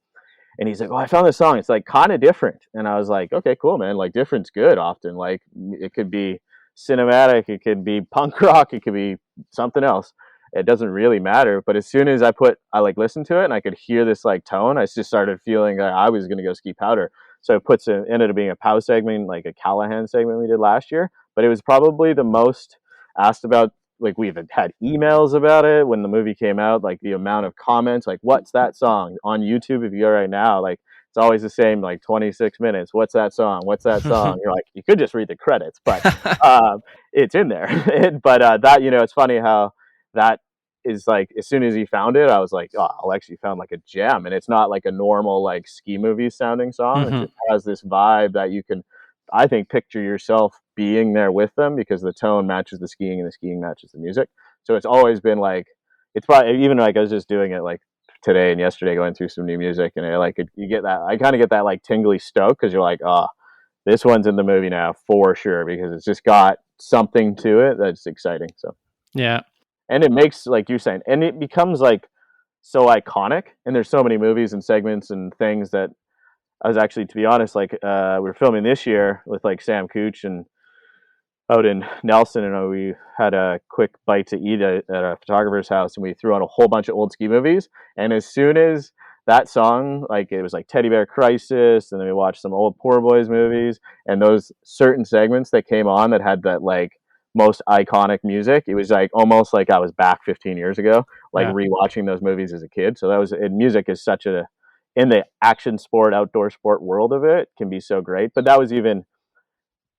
And he's like, "Oh, I found this song. It's like kind of different." And I was like, "Okay, cool, man. Like different's good often. Like it could be cinematic, it could be punk rock, it could be something else. It doesn't really matter." But as soon as I like listened to it, and I could hear this like tone, I just started feeling like I was going to go ski powder. So it ended up being a POW segment, like a Callahan segment we did last year. But it was probably the most asked about. Like we've had emails about it when the movie came out, like the amount of comments, like what's that song on YouTube? If you go right now, like it's always the same, like 26 minutes. What's that song? What's that song? You're like, you could just read the credits, but it's in there. But that, it's funny how that is like, as soon as he found it, I was like, oh, Alexi found like a gem. And it's not like a normal like ski movie sounding song. It just has this vibe that you can I think, picture yourself being there with them because the tone matches the skiing and the skiing matches the music. So it's always been like, it's probably even like I was just doing it like today and yesterday, going through some new music, and you get that, I kind of get that like tingly stoke because you're like, oh, this one's in the movie now for sure because it's just got something to it that's exciting. So Yeah. and it makes, like you're saying, and it becomes like so iconic. And there's so many movies and segments and things that I was actually, to be honest, like we were filming this year with like Sam Cooch and out in Nelson, and we had a quick bite to eat at a photographer's house, and we threw on a whole bunch of old ski movies. And as soon as that song, like it was like Teddy Bear Crisis, and then we watched some old Poor Boys movies, and those certain segments that came on that had that like most iconic music, it was like almost like I was back 15 years ago, like rewatching those movies as a kid. So that was, and music is such a, in the action sport, outdoor sport world of it, can be so great. But that was even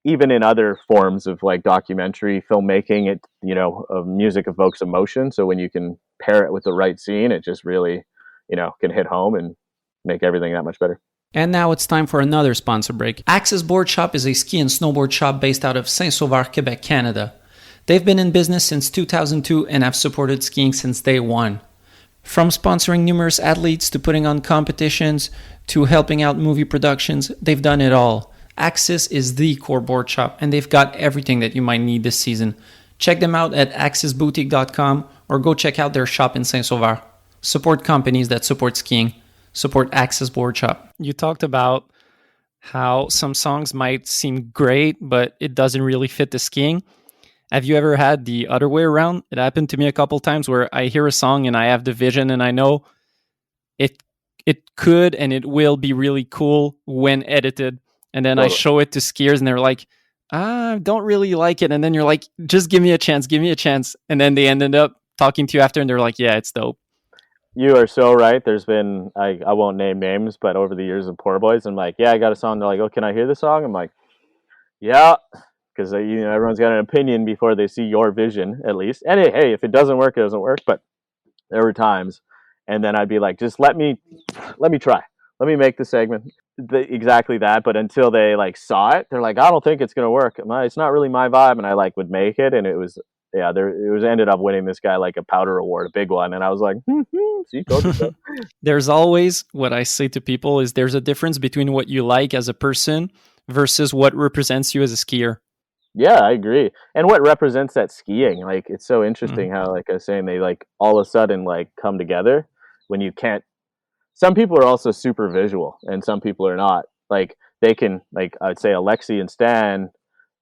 in other forms of like documentary filmmaking, it, music evokes emotion. So when you can pair it with the right scene, it just really, can hit home and make everything that much better. And now it's time for another sponsor break. Axis Board Shop is a ski and snowboard shop based out of Saint-Sauveur, Quebec, Canada. They've been in business since 2002 and have supported skiing since day one. From sponsoring numerous athletes to putting on competitions to helping out movie productions, they've done it all. Axis is the core board shop, and they've got everything that you might need this season. Check them out at axisboutique.com or go check out their shop in Saint-Sauveur. Support companies that support skiing. Support Axis Board Shop. You talked about how some songs might seem great, but it doesn't really fit the skiing. Have you ever had the other way around? It happened to me a couple times where I hear a song and I have the vision and I know it could and it will be really cool when edited. And then I show it to skiers and they're like, I don't really like it. And then you're like, just give me a chance. And then they ended up talking to you after and they're like, yeah, it's dope. You are so right. There's been, I won't name names, but over the years of Poor Boys, I'm like, yeah, I got a song. They're like, oh, can I hear the song? I'm like, yeah, because everyone's got an opinion before they see your vision, at least. And hey, if it doesn't work, it doesn't work. But there were times, and then I'd be like, just let me try. Let me make the segment exactly that. But until they like saw it, they're like, I don't think it's gonna work. It's not really my vibe. And I like would make it, and it was. Yeah, it was ended up winning this guy like a powder award, a big one, and I was like, see, There's always, what I say to people is there's a difference between what you like as a person versus what represents you as a skier. Yeah, I agree. And what represents that skiing? Like, it's so interesting how, like I was saying, they like all of a sudden like come together when you can't. Some people are also super visual, and some people are not. Like they can, like I'd say, Alexi and Stan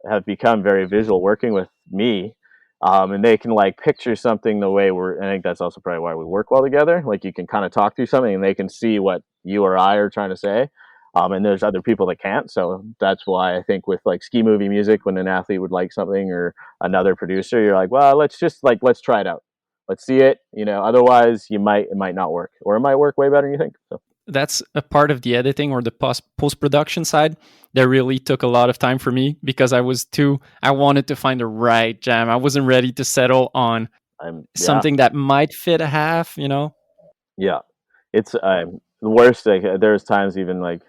have become very visual working with me. And they can like picture something the way I think that's also probably why we work well together. Like you can kind of talk through something and they can see what you or I are trying to say. And there's other people that can't. So that's why I think with like ski movie music, when an athlete would like something or another producer, you're like, well, let's try it out. Let's see it. Otherwise it might not work, or it might work way better than you think. So that's a part of the editing or the post-production side that really took a lot of time for me because I wanted to find the right jam. I wasn't ready to settle on something that might fit a half, Yeah. It's the worst. Like, there's times even like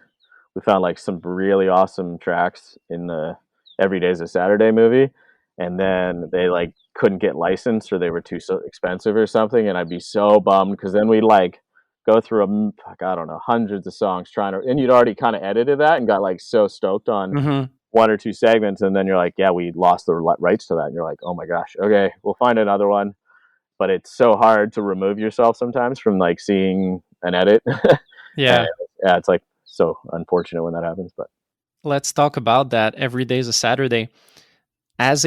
we found like some really awesome tracks in the Every Day's a Saturday movie, and then they like couldn't get licensed or they were too so expensive or something, and I'd be so bummed because then we'd like go through I don't know, hundreds of songs and you'd already kind of edited that and got like so stoked on one or two segments, and then you're like, yeah, we lost the rights to that, and you're like, oh my gosh, okay, we'll find another one. But it's so hard to remove yourself sometimes from like seeing an edit. Yeah. It's like so unfortunate when that happens. But let's talk about that. Every Day is a Saturday. As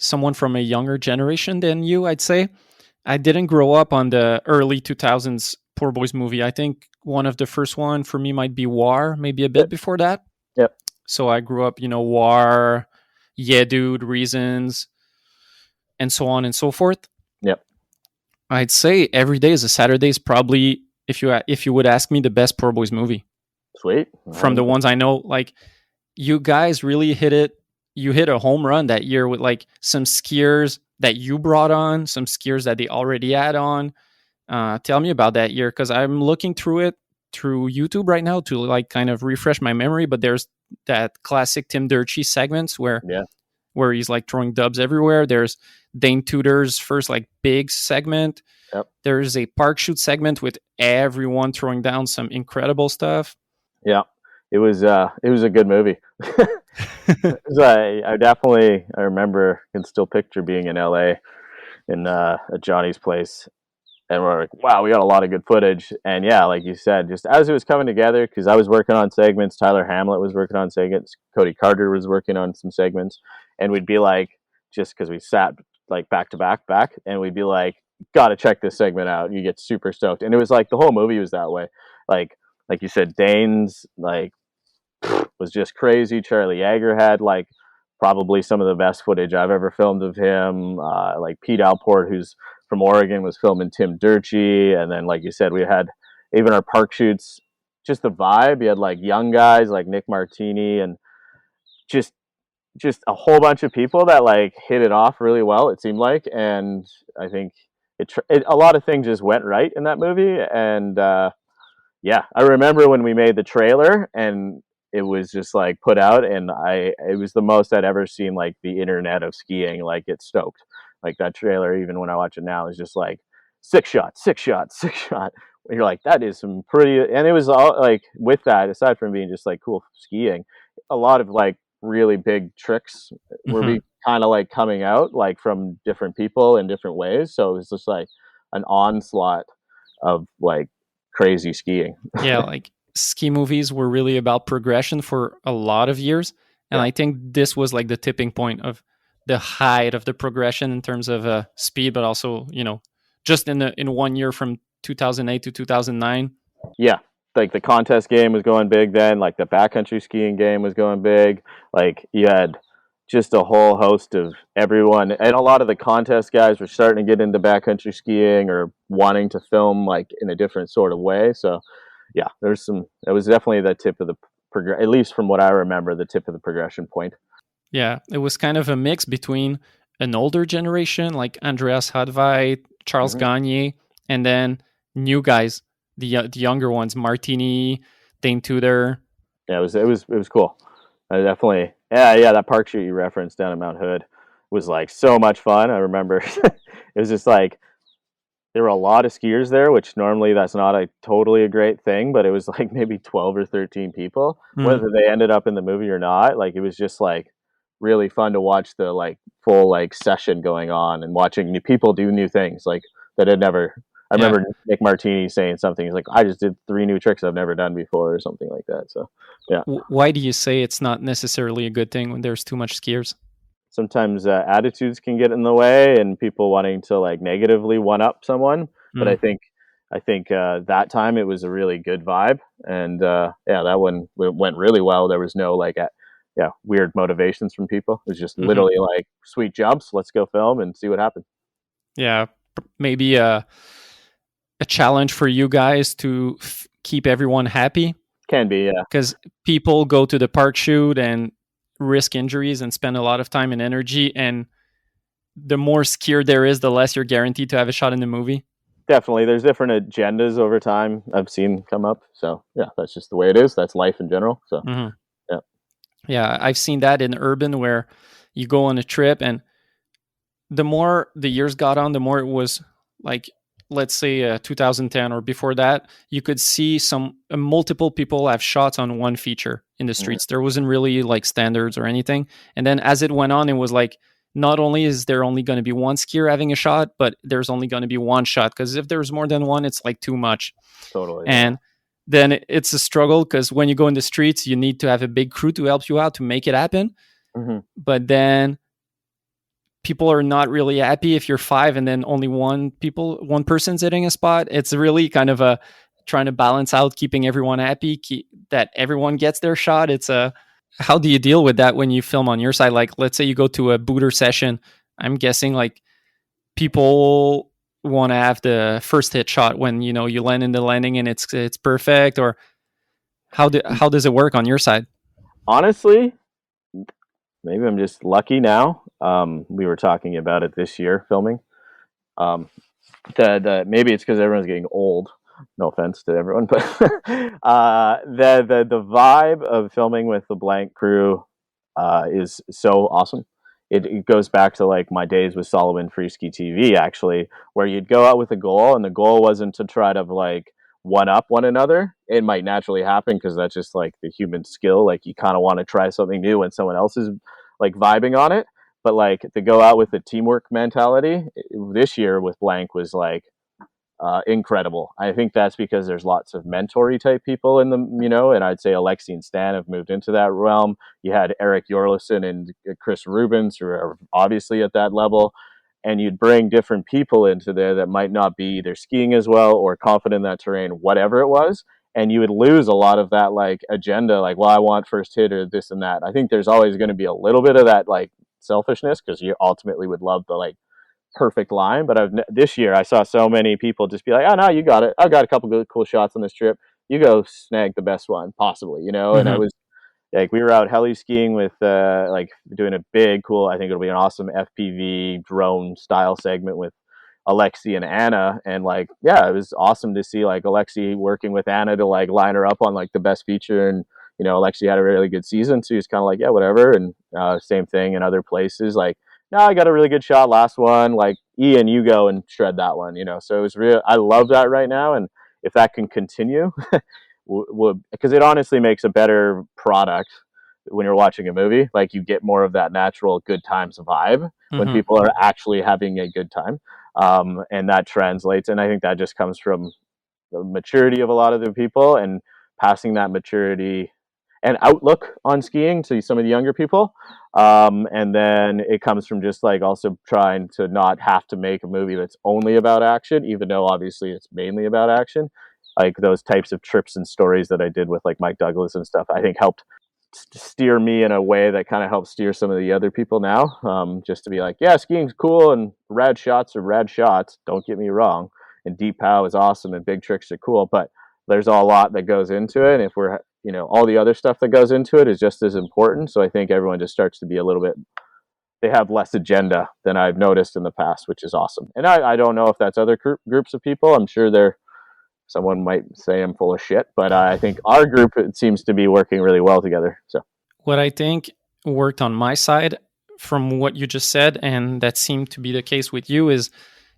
someone from a younger generation than you, I'd say I didn't grow up on the early 2000s Poor Boys movie. I think one of the first one for me might be War, maybe a bit before that. Yep. So I grew up, War, Yeah Dude, Reasons, and so on and so forth. Yep. I'd say Every Day is a Saturday is probably, if you would ask me, the best Poor Boys movie. Sweet. From the ones I know, like you guys really hit it. You hit a home run that year with like some skiers that you brought on, some skiers that they already had on. Tell me about that year, because I'm looking through it through YouTube right now to like kind of refresh my memory, but there's that classic Tim Durkee segments Yeah. where he's like throwing dubs everywhere. There's Dane Tudor's first like big segment. Yep. There's a park shoot segment with everyone throwing down some incredible stuff. Yeah. It was a good movie. I remember, can still picture being in LA at Johnny's place, and we're like, wow, we got a lot of good footage. And yeah, like you said, just as it was coming together, because I was working on segments, Tyler Hamlet was working on segments, Cody Carter was working on some segments, and we'd be like, just because we sat like back to back, and we'd be like, gotta check this segment out. And you get super stoked, and it was like the whole movie was that way. Like you said, Dane's like was just crazy. Charlie Yeager had like probably some of the best footage I've ever filmed of him. Like Pete Alport, who's from Oregon, was filming Tim Durkee, and then like you said, we had even our park shoots. Just the vibe. You had like young guys like Nick Martini, and just a whole bunch of people that like hit it off really well. It seemed like, and I think a lot of things just went right in that movie. And yeah, I remember when we made the trailer and it was just like put out, and it was the most I'd ever seen like the internet of skiing like get stoked. Like that trailer, even when I watch it now, is just like 6 shot, 6 shot, 6 shot. You're like, that is some pretty, and it was all like with that, aside from being just like cool skiing, a lot of like really big tricks were Mhm. kind of like coming out like from different people in different ways. So it was just like an onslaught of like crazy skiing. Yeah, like ski movies were really about progression for a lot of years. And Yeah. I think this was like the tipping point of the height of the progression in terms of speed, but also, just in 1 year from 2008 to 2009. Yeah, like the contest game was going big then, like the backcountry skiing game was going big. Like you had just a whole host of everyone, and a lot of the contest guys were starting to get into backcountry skiing or wanting to film like in a different sort of way. So yeah, it was definitely the tip of the at least from what I remember, the tip of the progression point. Yeah, it was kind of a mix between an older generation like Andreas Hadveit, Charles Mm-hmm. Gagne, and then new guys, the younger ones, Martini, Dane Tudor. Yeah, it was cool. I definitely, yeah. That park shoot you referenced down at Mount Hood was like so much fun. I remember it was just like there were a lot of skiers there, which normally that's not a totally a great thing, but it was like maybe 12 or 13 people. Mm. Whether they ended up in the movie or not, like it was just like really fun to watch the like full like session going on and watching new people do new things like that had never. I Yeah. remember Nick Martini saying something. He's like, "I just did 3 new tricks I've never done before," or something like that. So, yeah. Why do you say it's not necessarily a good thing when there's too much skiers? Sometimes attitudes can get in the way and people wanting to like negatively one up someone, but Mm. I think that time it was a really good vibe, and yeah, that one went really well. There was no like yeah, weird motivations from people. It was just Hmm. literally like sweet jumps, let's go film and see what happens. Yeah, maybe a challenge for you guys to keep everyone happy, Can be, yeah. because people go to the park shoot and risk injuries and spend a lot of time and energy, and the more skier there is, the less you're guaranteed to have a shot in the movie. Definitely, there's different agendas over time I've seen come up. So yeah, that's just the way it is. That's life in general. So Hmm. yeah. Yeah, I've seen that in urban where you go on a trip, and the more the years got on, the more it was like, let's say 2010 or before that, you could see some multiple people have shots on one feature in the Mhm. streets. There wasn't really like standards or anything. And then as it went on, it was like, not only is there only going to be one skier having a shot, but there's only going to be one shot, because if there's more than one, it's like too much. Totally, yeah. And then it's a struggle, because when you go in the streets, you need to have a big crew to help you out to make it happen. Hmm. But then people are not really happy if you're five and then only one person's hitting a spot. It's really kind of a trying to balance out keeping everyone happy, that everyone gets their shot. It's a How do you deal with that when you film on your side? Like, let's say you go to a booter session. I'm guessing like people want to have the first hit shot when you land in the landing and it's perfect. Or how does it work on your side? Honestly, maybe I'm just lucky now. We were talking about it this year filming. That maybe it's because everyone's getting old. No offense to everyone, but the vibe of filming with the Blank crew is so awesome. It goes back to like my days with Salomon Freeski TV, actually, where you'd go out with a goal, and the goal wasn't to try to like one up one another. It might naturally happen because that's just like the human skill. Like you kind of want to try something new when someone else is like vibing on it. But like to go out with the teamwork mentality this year with Blank was like incredible. I think that's because there's lots of mentory type people in them, and I'd say Alexi and Stan have moved into that realm. You had Eric Yorlison and Chris Rubens, who are obviously at that level. And you'd bring different people into there that might not be either skiing as well or confident in that terrain, whatever it was. And you would lose a lot of that like agenda, like, well, I want first hit or this and that. I think there's always going to be a little bit of that like selfishness because you ultimately would love the like perfect line. But this year I saw so many people just be like, oh no, you got it. I've got a couple good cool shots on this trip. You go snag the best one possibly, And I Mm-hmm. was like, we were out heli skiing with like doing a big cool, I think it'll be an awesome FPV drone style segment with Alexi and Anna. And like, yeah, it was awesome to see like Alexi working with Anna to like line her up on like the best feature. And Alexi had a really good season, so he was kind of like, yeah, whatever. And same thing in other places, like, no, I got a really good shot last one, like, Ian, you go and shred that one. So it was real. I love that right now. And if that can continue, because it honestly makes a better product when you're watching a movie. Like you get more of that natural good times vibe when Mm-hmm. people are actually having a good time. And that translates. And I think that just comes from the maturity of a lot of the people and passing that maturity and outlook on skiing to some of the younger people. And then it comes from just like also trying to not have to make a movie that's only about action, even though obviously it's mainly about action. Like those types of trips and stories that I did with like Mike Douglas and stuff, I think helped steer me in a way that kind of helps steer some of the other people now. Just to be like, yeah, skiing's cool and rad shots are rad shots. Don't get me wrong. And deep pow is awesome and big tricks are cool, but there's a lot that goes into it. And if we're, all the other stuff that goes into it is just as important. So I think everyone just starts to be a little bit, they have less agenda than I've noticed in the past, which is awesome. And I don't know if that's other groups of people. I'm sure someone might say I'm full of shit, but I think our group, it seems to be working really well together. So What I think worked on my side from what you just said, and that seemed to be the case with you, is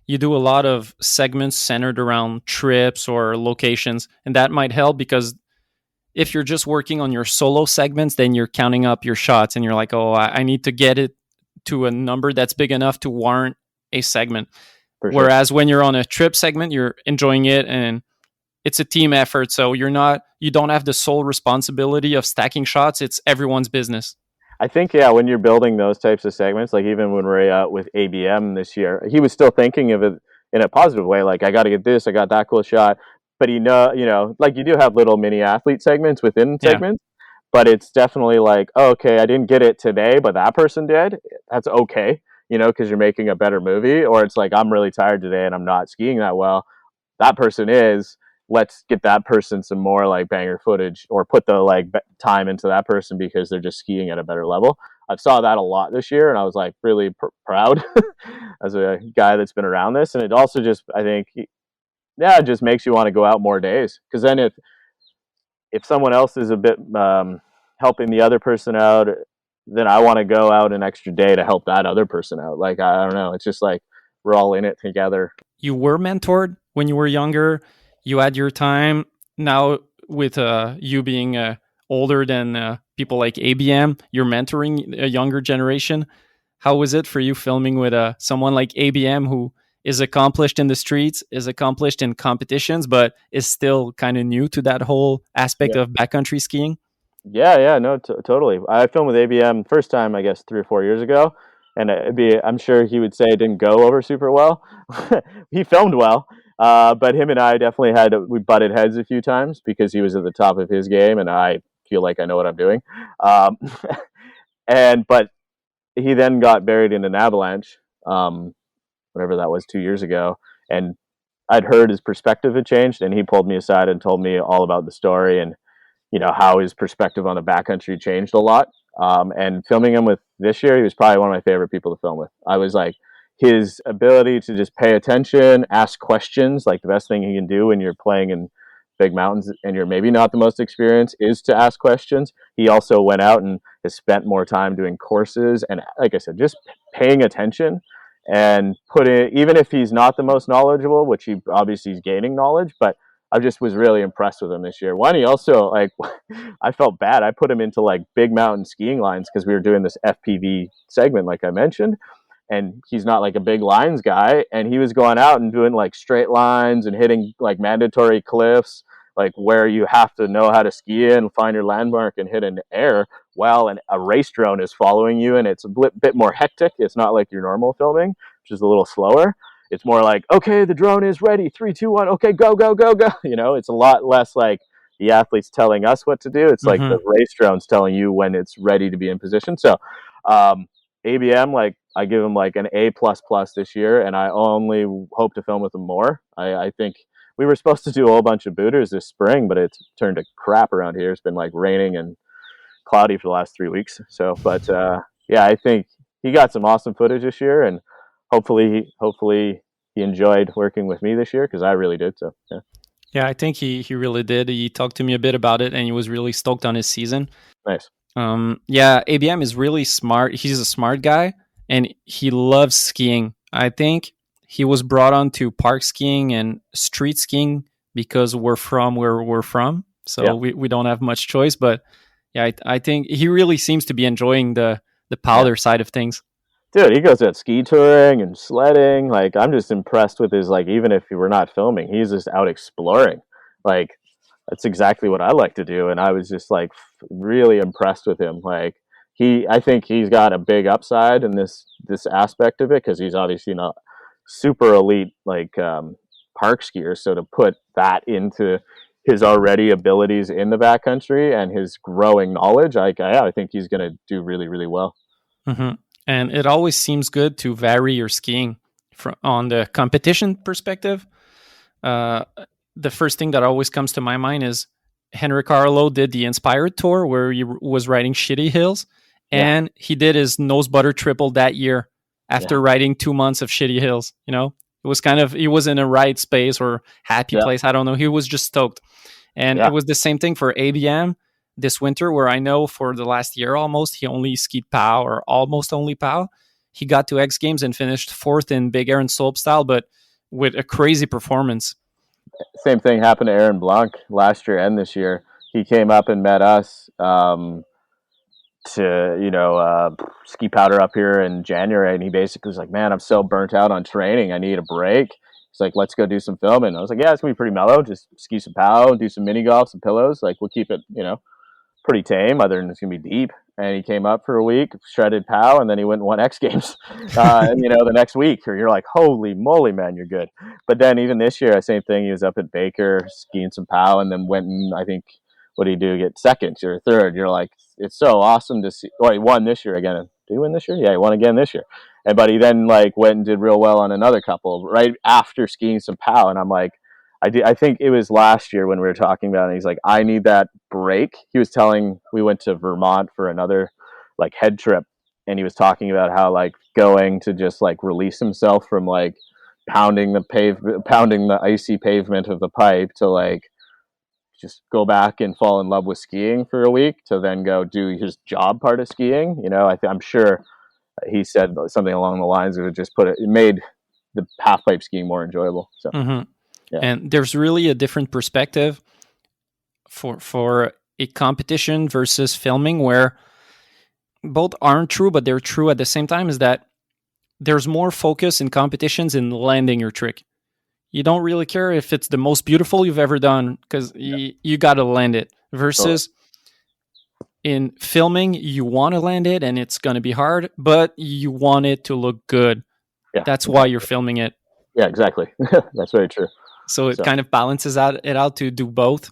you do a lot of segments centered around trips or locations, and that might help because if you're just working on your solo segments, then you're counting up your shots and you're like, oh, I need to get it to a number that's big enough to warrant a segment. for sure. Whereas when you're on a trip segment, you're enjoying it and it's a team effort. So you don't have the sole responsibility of stacking shots. It's everyone's business. I think, yeah, when you're building those types of segments, like even when we're out with ABM this year, he was still thinking of it in a positive way. Like, I got to get this, I got that cool shot. But like you do have little mini athlete segments within Yeah. segments, but it's definitely like, oh, okay, I didn't get it today, but that person did. That's okay, because you're making a better movie. Or it's like, I'm really tired today and I'm not skiing that well. That person is. Let's get that person some more like banger footage or put the like time into that person because they're just skiing at a better level. I saw that a lot this year and I was like really proud as a guy that's been around this. And it also just, I think, yeah, it just makes you want to go out more days. Because then if someone else is a bit helping the other person out, then I want to go out an extra day to help that other person out. Like, I don't know. It's just like we're all in it together. You were mentored when you were younger. You had your time. Now, with you being older than people like ABM, you're mentoring a younger generation. How was it for you filming with someone like ABM who is accomplished in the streets, is accomplished in competitions, but is still kind of new to that whole aspect Yeah. of backcountry skiing? Yeah, no, totally. I filmed with ABM first time, I guess, 3 or 4 years ago, and I'm sure he would say it didn't go over super well. He filmed well, but him and I definitely we butted heads a few times because he was at the top of his game, and I feel like I know what I'm doing. Um, but he then got buried in an avalanche, whatever that was, 2 years ago, and I'd heard his perspective had changed, and he pulled me aside and told me all about the story and how his perspective on the backcountry changed a lot. And filming him with this year, he was probably one of my favorite people to film with. I was like, his ability to just pay attention, ask questions, like the best thing he can do when you're playing in big mountains and you're maybe not the most experienced is to ask questions. He also went out and has spent more time doing courses and, like I said, just paying attention and put it, even if he's not the most knowledgeable, which he obviously is gaining knowledge, but I just was really impressed with him this year. One, he also, like, I felt bad. I put him into like big mountain skiing lines because we were doing this FPV segment, like I mentioned, and he's not like a big lines guy, and he was going out and doing like straight lines and hitting like mandatory cliffs, like where you have to know how to ski and find your landmark and hit an air while a race drone is following you, and it's a bit more hectic. It's not like your normal filming, which is a little slower. It's more like, okay, the drone is ready, 3, 2, 1, okay, go, go, go, go. It's a lot less like the athletes telling us what to do. It's like the race drones telling you when it's ready to be in position. So ABM, like, I give him like an A++ this year, and I only hope to film with him more. I think we were supposed to do a whole bunch of booters this spring, but it's turned to crap around here. It's been like raining and cloudy for the last 3 weeks. So, but yeah, I think he got some awesome footage this year, and hopefully he enjoyed working with me this year, because I really did. So yeah. Yeah, I think he really did. He talked to me a bit about it, and he was really stoked on his season. Nice. Yeah, ABM is really smart. He's a smart guy, and he loves skiing. I think he was brought on to park skiing and street skiing because we're from where we're from. So yeah, we don't have much choice. But yeah, I think he really seems to be enjoying the powder side of things. Dude, he goes out ski touring and sledding. Like, I'm just impressed with his, like, even if we're not filming, he's just out exploring. Like, that's exactly what I like to do. And I was just like really impressed with him. Like, I think he's got a big upside in this aspect of it, because he's obviously not super elite, like, park skier. So to put that into his already abilities in the backcountry and his growing knowledge, I think he's going to do really, really well. Mm-hmm. And it always seems good to vary your skiing on the competition perspective. The first thing that always comes to my mind is Henrik Arlo did the Inspired Tour, where he was riding shitty hills, and he did his nose butter triple that year after riding 2 months of shitty hills. It was kind of, he was in a right space or happy place. I don't know. He was just stoked. And it was the same thing for ABM this winter, where I know for the last year almost, he only skied POW, or almost only POW. He got to X Games and finished 4th in big air and slope style, but with a crazy performance. Same thing happened to Aaron Blanc last year and this year. He came up and met us to ski powder up here in January, and he basically was like, man, I'm so burnt out on training, I need a break. He's like, let's go do some filming. I was like, yeah, it's gonna be pretty mellow, just ski some POW, do some mini golf, some pillows, like, we'll keep it pretty tame, other than it's gonna be deep. And he came up for a week, shredded POW, and then he went and won X Games the next week. Or you're like, holy moly, man, you're good. But then even this year, same thing. He was up at Baker skiing some POW, and then went and, I think, what did he do? Get second or third. You're like, it's so awesome to see. Well, he won this year again. Did he win this year? Yeah, he won again this year. But he then like went and did real well on another couple right after skiing some POW. And I'm like, I think it was last year when we were talking about it. He's like, I need that break. He was telling, we went to Vermont for another like head trip, and he was talking about how like going to just like release himself from like pounding the icy pavement of the pipe to like just go back and fall in love with skiing for a week, to then go do his job part of skiing. I'm sure he said something along the lines of it made the half pipe skiing more enjoyable. So. Mm-hmm. Yeah. And there's really a different perspective for a competition versus filming, where both aren't true, but they're true at the same time, is that there's more focus in competitions in landing your trick. You don't really care if it's the most beautiful you've ever done, because you got to land it. Versus in filming, you want to land it, and it's going to be hard, but you want it to look good. Yeah, that's why you're filming it. Yeah, exactly. That's very true. So it kind of balances it out to do both.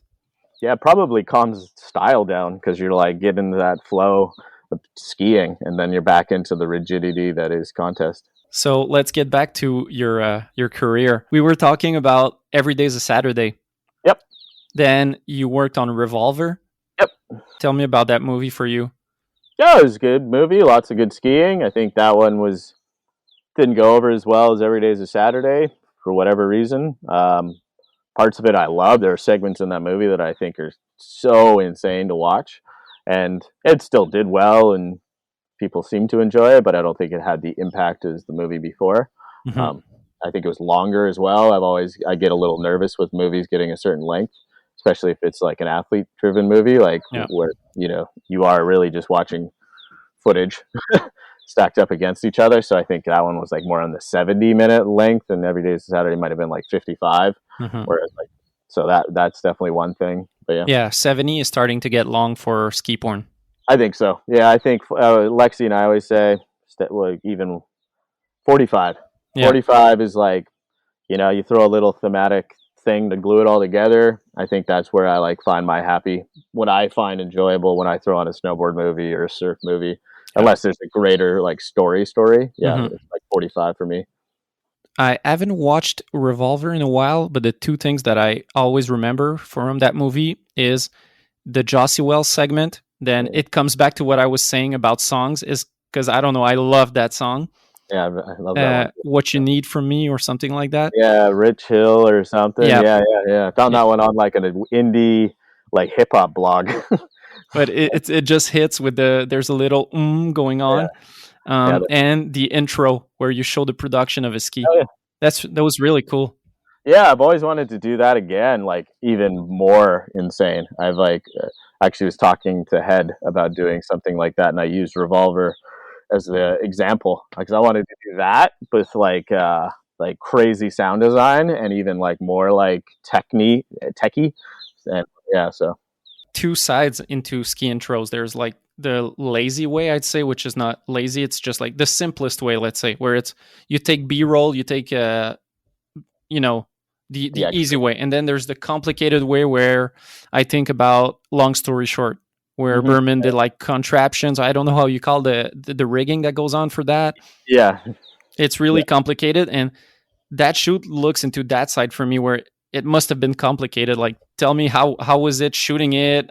Yeah, probably calms style down, because you're like getting into that flow of skiing, and then you're back into the rigidity that is contest. So let's get back to your career. We were talking about Every Day's a Saturday. Yep. Then you worked on Revolver. Yep. Tell me about that movie for you. Yeah, it was a good movie. Lots of good skiing. I think that one was didn't go over as well as Every Day's a Saturday for whatever reason. Parts of it I love. There are segments in that movie that I think are so insane to watch, and it still did well, and people seem to enjoy it, but I don't think it had the impact as the movie before. Mm-hmm. Um, I think it was longer as well. I get a little nervous with movies getting a certain length, especially if it's like an athlete driven movie, like Yeah. where, you are really just watching footage stacked up against each other. So I think that one was like more on the 70-minute length, and Every Day is Saturday might have been like 55. Mm-hmm. Whereas like, so that's definitely one thing. But yeah. Yeah, 70 is starting to get long for ski porn. I think so. Yeah, I think Lexi and I always say like even 45. Yeah. 45 is like, you throw a little thematic thing to glue it all together. I think that's where I like find my happy, what I find enjoyable when I throw on a snowboard movie or a surf movie, unless there's a greater like story. Yeah, Mm-hmm. it's like 45 for me. I haven't watched Revolver in a while, but the two things that I always remember from that movie is the Jossie Wells segment. Then it comes back to what I was saying about songs, is because I don't know, I love that song. Yeah, I love that one. What You Need From Me or something like that. Yeah, Rich Hill or something. Yeah. Yeah. Found that one on like an indie like hip hop blog. But it just hits with there's a little going on. And the intro where you show the production of a ski. Oh, yeah. That was really cool. Yeah, I've always wanted to do that again, like even more insane. I've like actually was talking to Head about doing something like that, and I used Revolver as the example because I wanted to do that with like crazy sound design and even like more like techie, and yeah. So two sides into ski intros. There's like the lazy way, I'd say, which is not lazy. It's just like the simplest way, let's say, where it's you take B-roll, you take the easy way, and then there's the complicated way where I think about Long Story Short, where Berman did like contraptions. I don't know how you call the rigging that goes on for that. Yeah, it's really complicated, and that shoot looks into that side for me where it must have been complicated. Like, tell me how was it shooting it?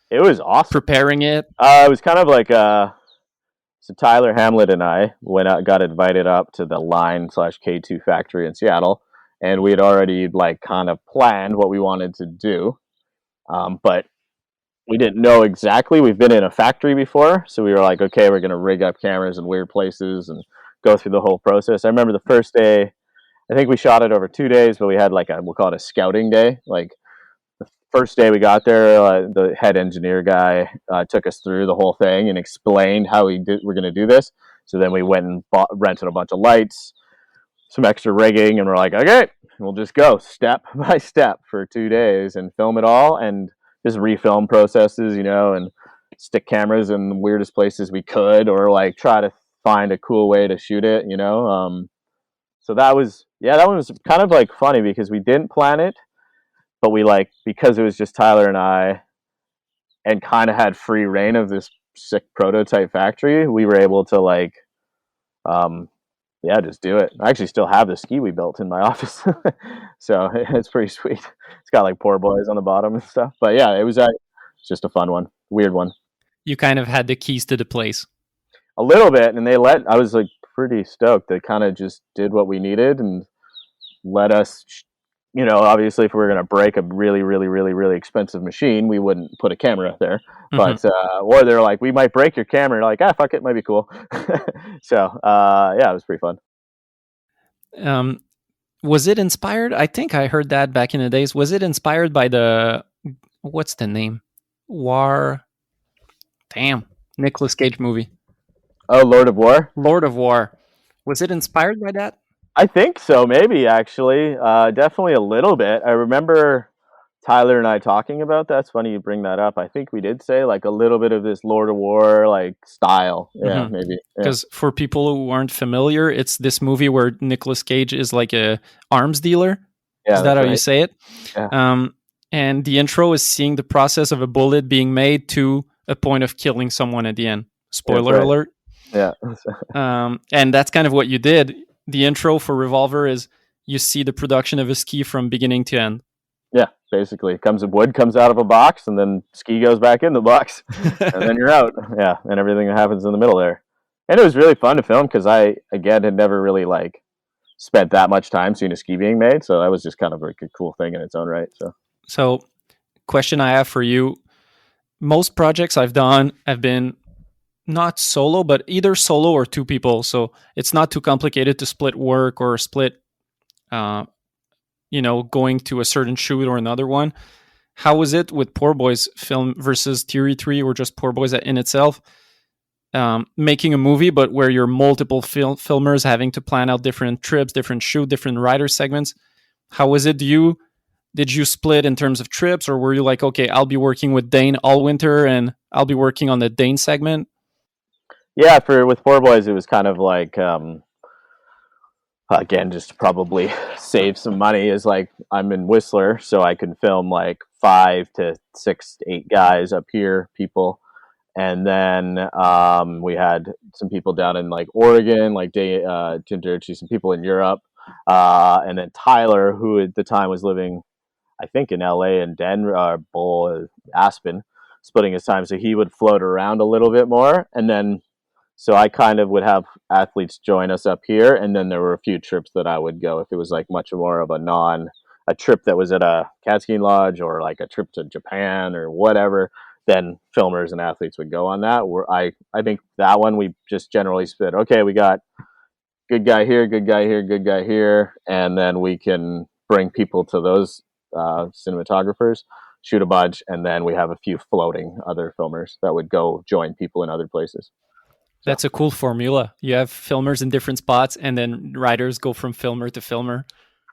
It was awesome. Preparing it. It was kind of like so Tyler Hamlet and I got invited up to the Line/K2 factory in Seattle, and we had already like kind of planned what we wanted to do, but we didn't know exactly. We've been in a factory before, so we were like, okay, we're gonna rig up cameras in weird places and go through the whole process. I remember the first day. I think we shot it over 2 days, but we had like we'll call it a scouting day. Like the first day we got there, the head engineer guy took us through the whole thing and explained how we're going to do this. So then we went and rented a bunch of lights, some extra rigging, and we're like, okay, we'll just go step by step for 2 days and film it all and just refilm processes, and stick cameras in the weirdest places we could, or like try to find a cool way to shoot it, So that one was kind of like funny because we didn't plan it, but we like, because it was just Tyler and I and kind of had free reign of this sick prototype factory, we were able to like, just do it. I actually still have the ski we built in my office. So it's pretty sweet. It's got like poor boys on the bottom and stuff, but yeah, it was just a fun one, weird one. You kind of had the keys to the place. A little bit, and I was like pretty stoked. They kind of just did what we needed and let us, obviously if we were going to break a really, really, really, really expensive machine, we wouldn't put a camera there. But, or they're like, we might break your camera. You're like, fuck it, might be cool. So, it was pretty fun. Was it inspired? I think I heard that back in the days. Was it inspired by what's the name? Nicolas Cage movie. Oh, Lord of War? Lord of War. Was it inspired by that? I think so, maybe, actually. Definitely a little bit. I remember Tyler and I talking about that. It's funny you bring that up. I think we did say, like, a little bit of this Lord of War, like, style. Yeah, maybe. Because for people who aren't familiar, it's this movie where Nicolas Cage is like a arms dealer. Yeah, is that how you say it? Yeah. And the intro is seeing the process of a bullet being made to a point of killing someone at the end. Spoiler alert. Yeah. And that's kind of what you did. The intro for Revolver is you see the production of a ski from beginning to end. Yeah, basically. Wood comes out of a box, and then ski goes back in the box, and then you're out. Yeah, and everything that happens in the middle there. And it was really fun to film because I again had never really like spent that much time seeing a ski being made, so that was just kind of like a cool thing in its own right. So So, question I have for you: most projects I've done have been not solo, but either solo or two people. So it's not too complicated to split work or split, uh, going to a certain shoot or another one. How was it with Poor Boys film versus Theory 3 or just Poor Boys in itself? Making a movie, but where you're multiple filmers having to plan out different trips, different shoot, different writer segments. How was it? Did you split in terms of trips, or were you like, okay, I'll be working with Dane all winter and I'll be working on the Dane segment? yeah, for with Four Boys, it was kind of like again, just to probably save some money. Is like I'm in Whistler, so I can film like 5 to 6 to 8 guys up here, people, and then we had some people down in like Oregon, like some people in Europe, and then Tyler, who at the time was living, I think, in LA and Denver, Aspen, splitting his time, so he would float around a little bit more, and then so I kind of would have athletes join us up here, and then there were a few trips that I would go if it was like much more of a trip that was at a cat skiing lodge or like a trip to Japan or whatever. Then filmers and athletes would go on that. Where I think that one we just generally split. Okay, we got good guy here, good guy here, good guy here, and then we can bring people to those cinematographers, shoot a bunch, and then we have a few floating other filmers that would go join people in other places. So That's a cool formula. You have filmers in different spots, and then writers go from filmer to filmer.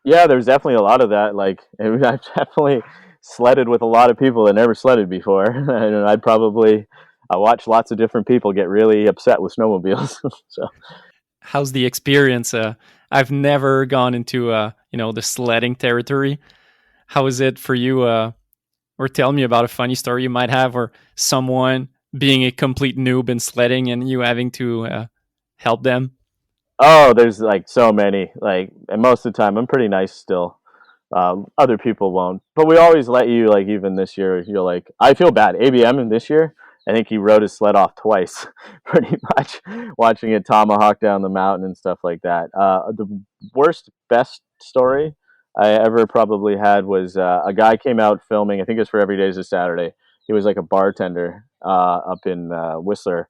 yeah, there's definitely a lot of that. Like I've definitely sledded with a lot of people that never sledded before, and I watch lots of different people get really upset with snowmobiles. So How's the experience? I've never gone into the sledding territory. How is it for you? Or tell me about a funny story you might have, or someone being a complete noob in sledding and you having to help them. oh, there's like so many. Like, and most of the time, I'm pretty nice still. Other people won't, but we always let you. Like even this year, you're like, I feel bad. ABM in this year, I think he rode his sled off twice, pretty much, watching it tomahawk down the mountain and stuff like that. The best story I ever probably had was a guy came out filming. I think it was for Every Days of Saturday. He was like a bartender up in Whistler,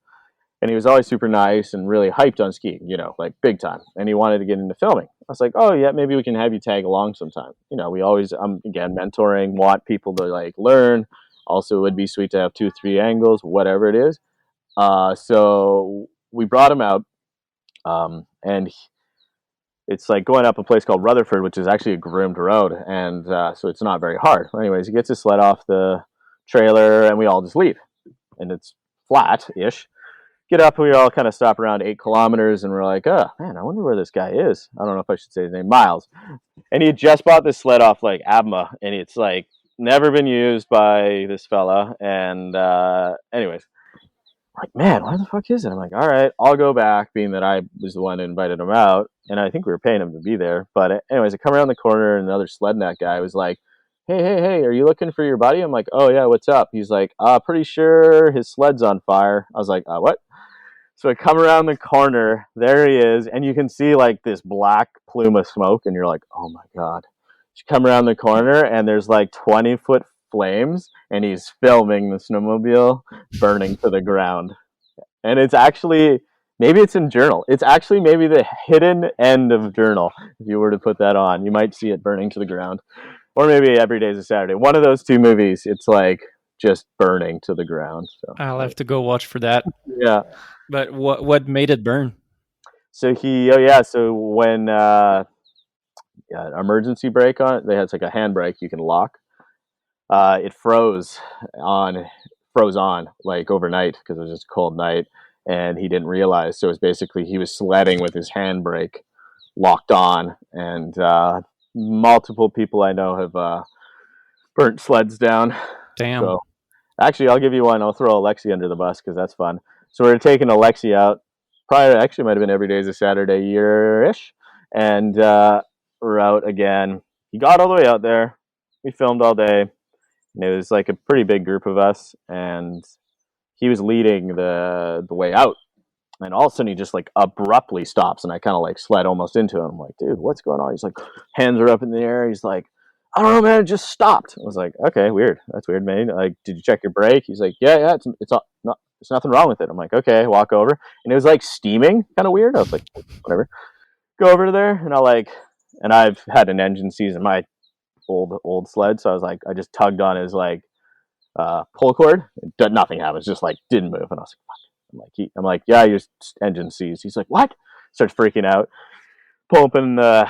and he was always super nice and really hyped on skiing, like big time. And he wanted to get into filming. I was like, oh yeah, maybe we can have you tag along sometime. We always, again, mentoring, want people to like learn. Also, it would be sweet to have 2, 3 angles, whatever it is. So we brought him out, and it's like going up a place called Rutherford, which is actually a groomed road, and so it's not very hard. Anyways, he gets his sled off the trailer, and we all just leave, and it's flat-ish. Get up, we all kind of stop around 8 kilometers, and we're like, oh man, I wonder where this guy is. I don't know if I should say his name. Miles. And he had just bought this sled off like Abma, and it's like never been used by this fella. And anyways, I'm like, man, where the fuck is it? I'm like, all right, I'll go back, being that I was the one who invited him out, and I think we were paying him to be there. But anyways, I come around the corner, and another sled net guy was like, hey, are you looking for your buddy? I'm like, oh yeah, what's up? He's like, pretty sure his sled's on fire. I was like, what? So I come around the corner, there he is, and you can see like this black plume of smoke, and you're like, oh my god. You come around the corner, and there's like 20-foot flames, and he's filming the snowmobile burning to the ground. And it's actually, maybe it's in Journal. It's actually maybe the hidden end of Journal. If you were to put that on, you might see it burning to the ground. Or maybe Every Day's a Saturday. One of those two movies, it's like just burning to the ground. So I'll have to go watch for that. yeah. But what made it burn? So so when emergency brake on, they had like a handbrake you can lock. It froze on like overnight because it was just a cold night, and he didn't realize. So it was basically he was sledding with his handbrake locked on, and multiple people I know have burnt sleds down. Damn. So actually, I'll give you one. I'll throw Alexi under the bus because that's fun. So we're taking Alexi out. Prior, actually, might have been Every Day's a Saturday year-ish, and we're out again. He got all the way out there. We filmed all day, and it was like a pretty big group of us, and he was leading the way out. And all of a sudden he just like abruptly stops, and I kind of like sled almost into him. I'm like, dude, what's going on? He's like, hands are up in the air. He's like, I don't know, man, it just stopped. I was like, okay, weird. That's weird, man. Like, did you check your brake? He's like, yeah, it's all, not, there's nothing wrong with it. I'm like, okay, walk over. And it was like steaming, kind of weird. I was like, whatever. Go over to there, and and I've had an engine seize in my old sled, so I was like, I just tugged on his like pull cord. Nothing happened. Just like didn't move, and I was like, fuck. I'm like, yeah, your engine seized. He's like, what? Starts freaking out. Pull open the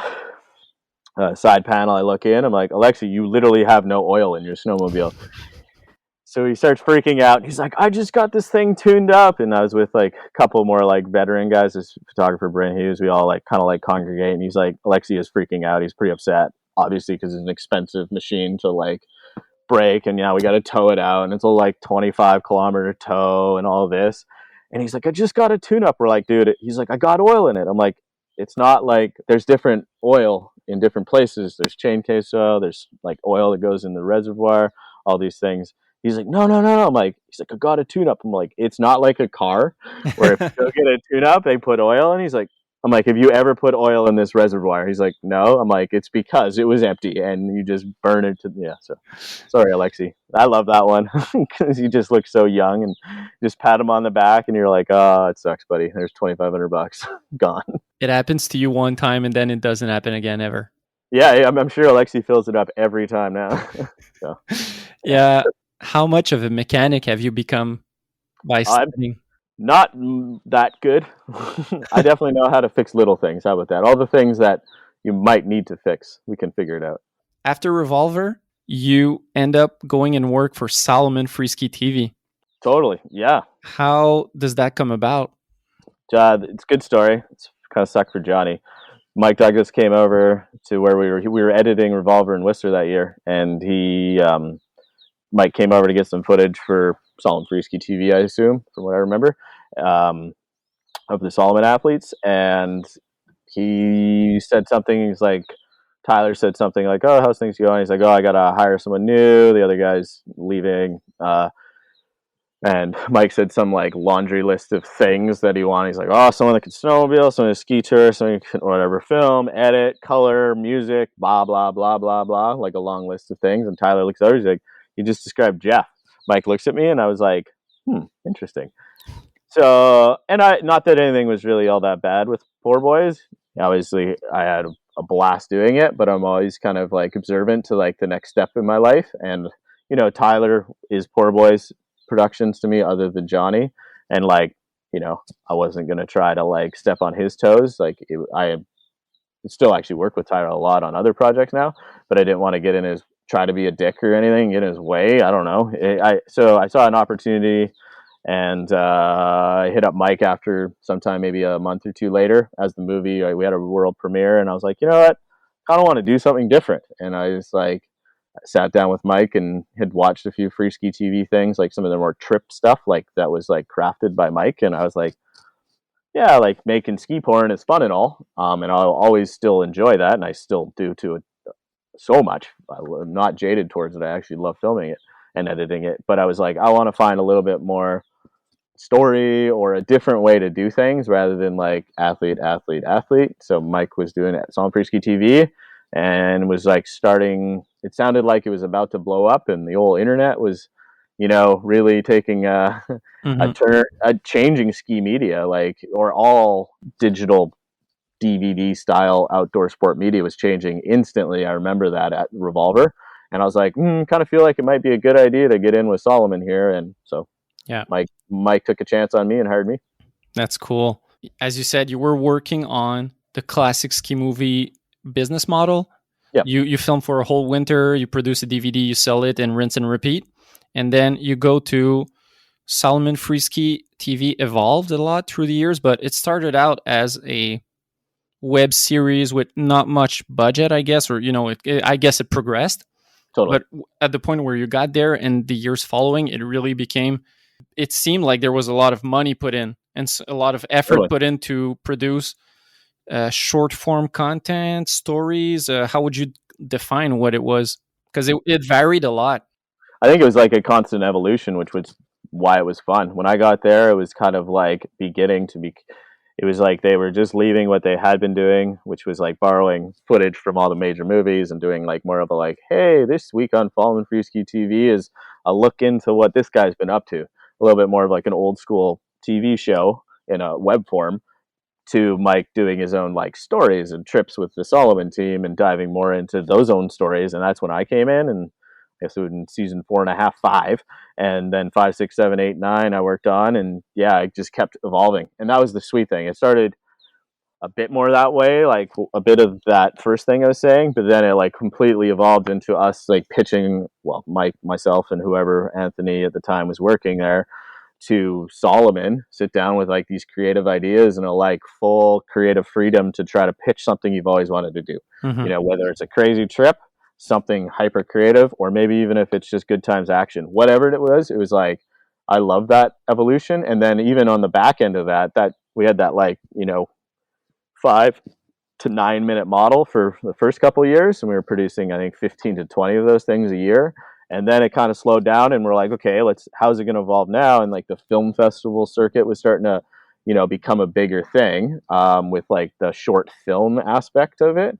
side panel. I look in. I'm like, Alexi, you literally have no oil in your snowmobile. So he starts freaking out. He's like, I just got this thing tuned up. And I was with like a couple more like veteran guys, this photographer, Brent Hughes. We all like kind of like congregate. And he's like, Alexi is freaking out. He's pretty upset, obviously, because it's an expensive machine to like break. And we got to tow it out. And it's a like 25-kilometer tow and all this. And he's like, I just got a tune up. We're like, dude, he's like, I got oil in it. I'm like, it's not like there's different oil in different places. There's chain case oil. There's like oil that goes in the reservoir, all these things. He's like, no. I'm like, he's like, I got a tune up. I'm like, it's not like a car where if you go get a tune up, they put oil in. I'm like, have you ever put oil in this reservoir? He's like, no. I'm like, it's because it was empty and you just burn it So sorry, Alexi. I love that one because you just look so young and just pat him on the back and you're like, oh, it sucks, buddy. There's $2,500 gone. It happens to you one time and then it doesn't happen again ever. Yeah, I'm sure Alexi fills it up every time now. So. Yeah. How much of a mechanic have you become by studying? Not that good. I definitely know how to fix little things. How about that? All the things that you might need to fix, we can figure it out. After Revolver, you end up going and work for Salomon Freeski TV. Totally, yeah. How does that come about? It's a good story. It's kind of sucked for Johnny. Mike Douglas came over to where we were editing Revolver in Worcester that year, and Mike came over to get some footage for Salomon Freeski TV, I assume, from what I remember, of the Salomon athletes. And he said something. He's like, Tyler said something like, oh, how's things going? He's like, oh, I got to hire someone new. The other guy's leaving. And Mike said some like laundry list of things that he wanted. He's like, oh, someone that can snowmobile, someone that can ski tour, someone who can whatever, film, edit, color, music, blah, blah, blah, blah, blah, like a long list of things. And Tyler looks over, he's like, you just described Jeff. Mike looks at me and I was like, interesting. So, and not that anything was really all that bad with Poor Boys. Obviously, I had a blast doing it, but I'm always kind of like observant to like the next step in my life. And, Tyler is Poor Boys Productions to me other than Johnny. And like, I wasn't going to try to like step on his toes. Like I still actually work with Tyler a lot on other projects now, but I didn't want to get in his try to be a dick or anything, get in his way. I don't know. So I saw an opportunity and I hit up Mike after sometime, maybe a month or two later as the movie, we had a world premiere and I was like, you know what? I kind of want to do something different. And I was like, I sat down with Mike and had watched a few freeski TV things, like some of the more trip stuff, like that was like crafted by Mike. And I was like, yeah, like making ski porn is fun and all. And I'll always still enjoy that. And I still do so much. I'm not jaded towards it. I actually love filming it and editing it. But I was like, I want to find a little bit more story or a different way to do things rather than like athlete. So Mike was doing it at Salomon Freeski TV and was like starting. It sounded like it was about to blow up, and the old internet was, really taking a turn, changing ski media, like, or all digital DVD style outdoor sport media was changing instantly. I remember that at Revolver, and I was like, kind of feel like it might be a good idea to get in with Salomon here. And so, yeah, Mike took a chance on me and hired me. That's cool. As you said, you were working on the classic ski movie business model. Yeah. You film for a whole winter, you produce a DVD, you sell it, and rinse and repeat. And then you go to Salomon Freeski TV. Evolved a lot through the years, but it started out as a web series with not much budget, I guess, or I guess it progressed. Totally. But at the point where you got there and the years following, it really it seemed like there was a lot of money put in and a lot of effort put in to produce short form content, stories. How would you define what it was? Because it varied a lot. I think it was like a constant evolution, which was why it was fun. When I got there, it was kind of like beginning to be. It was like they were just leaving what they had been doing, which was like borrowing footage from all the major movies and doing like more of a like, hey, this week on Salomon Freeski TV is a look into what this guy's been up to. A little bit more of like an old school TV show in a web form, to Mike doing his own like stories and trips with the Salomon team and diving more into those own stories. And that's when I came in, and I guess it was in season 4.5, 5, and then 5, 6, 7, 8, 9 I worked on, and yeah, I just kept evolving. And that was the sweet thing. It started a bit more that way, like a bit of that first thing I was saying, but then it like completely evolved into us like pitching, well, Mike, myself, and whoever Anthony at the time was working there, to Salomon, sit down with like these creative ideas and a like full creative freedom to try to pitch something you've always wanted to do. Mm-hmm. You know, whether it's a crazy trip, something hyper creative, or maybe even if it's just good times action, whatever it was like, I love that evolution. And then even on the back end of that we had that like, you know, 5 to 9 minute model for the first couple of years, and we were producing I think 15 to 20 of those things a year. And then it kind of slowed down, and we're like, okay, how's it going to evolve now? And like the film festival circuit was starting to, you know, become a bigger thing, with like the short film aspect of it.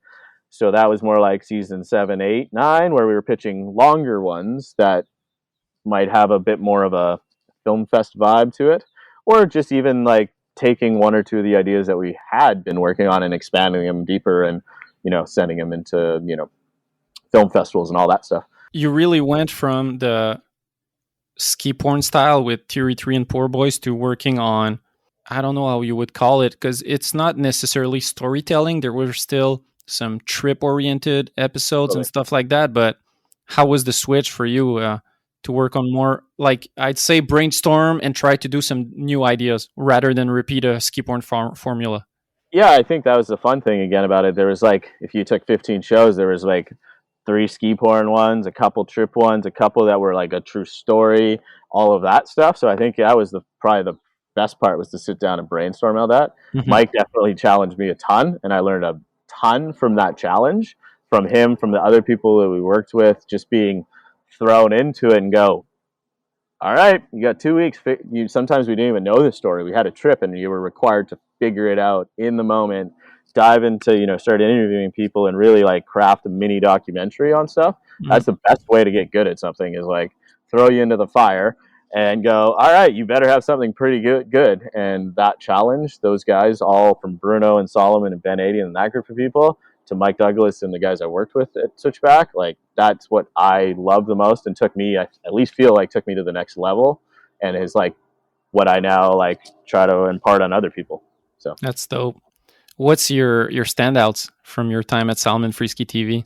So that was more like season 7, 8, 9, where we were pitching longer ones that might have a bit more of a film fest vibe to it, or just even like taking one or two of the ideas that we had been working on and expanding them deeper, and, you know, sending them into, you know, film festivals and all that stuff. You really went from the ski porn style with Theory 3 and Poor Boys to working on, I don't know how you would call it, because it's not necessarily storytelling. There were still some trip-oriented episodes and stuff like that, but how was the switch for you to work on more, like, I'd say brainstorm and try to do some new ideas rather than repeat a ski porn formula? Yeah, I think that was the fun thing again about it. There was like, if you took 15 shows, there was like 3 ski porn ones, a couple trip ones, a couple that were like a true story, all of that stuff. So I think that was probably the best part, was to sit down and brainstorm all that. Mm-hmm. Mike definitely challenged me a ton, and I learned a ton from that challenge, from him, from the other people that we worked with, just being thrown into it and go, all right, you got 2 weeks. Sometimes we didn't even know the story. We had a trip, and you were required to figure it out in the moment, dive into, you know, start interviewing people and really like craft a mini documentary on stuff. Mm-hmm. That's the best way to get good at something, is like throw you into the fire and go, all right, you better have something pretty good. And that challenge, those guys, all from Bruno and Salomon and Ben 80 and that group of people, to Mike Douglas and the guys I worked with at Switchback, like that's what I love the most, and took me, I at least feel like took me to the next level, and is like what I now like try to impart on other people. So that's dope. What's your standouts from your time at Salomon Freeski TV?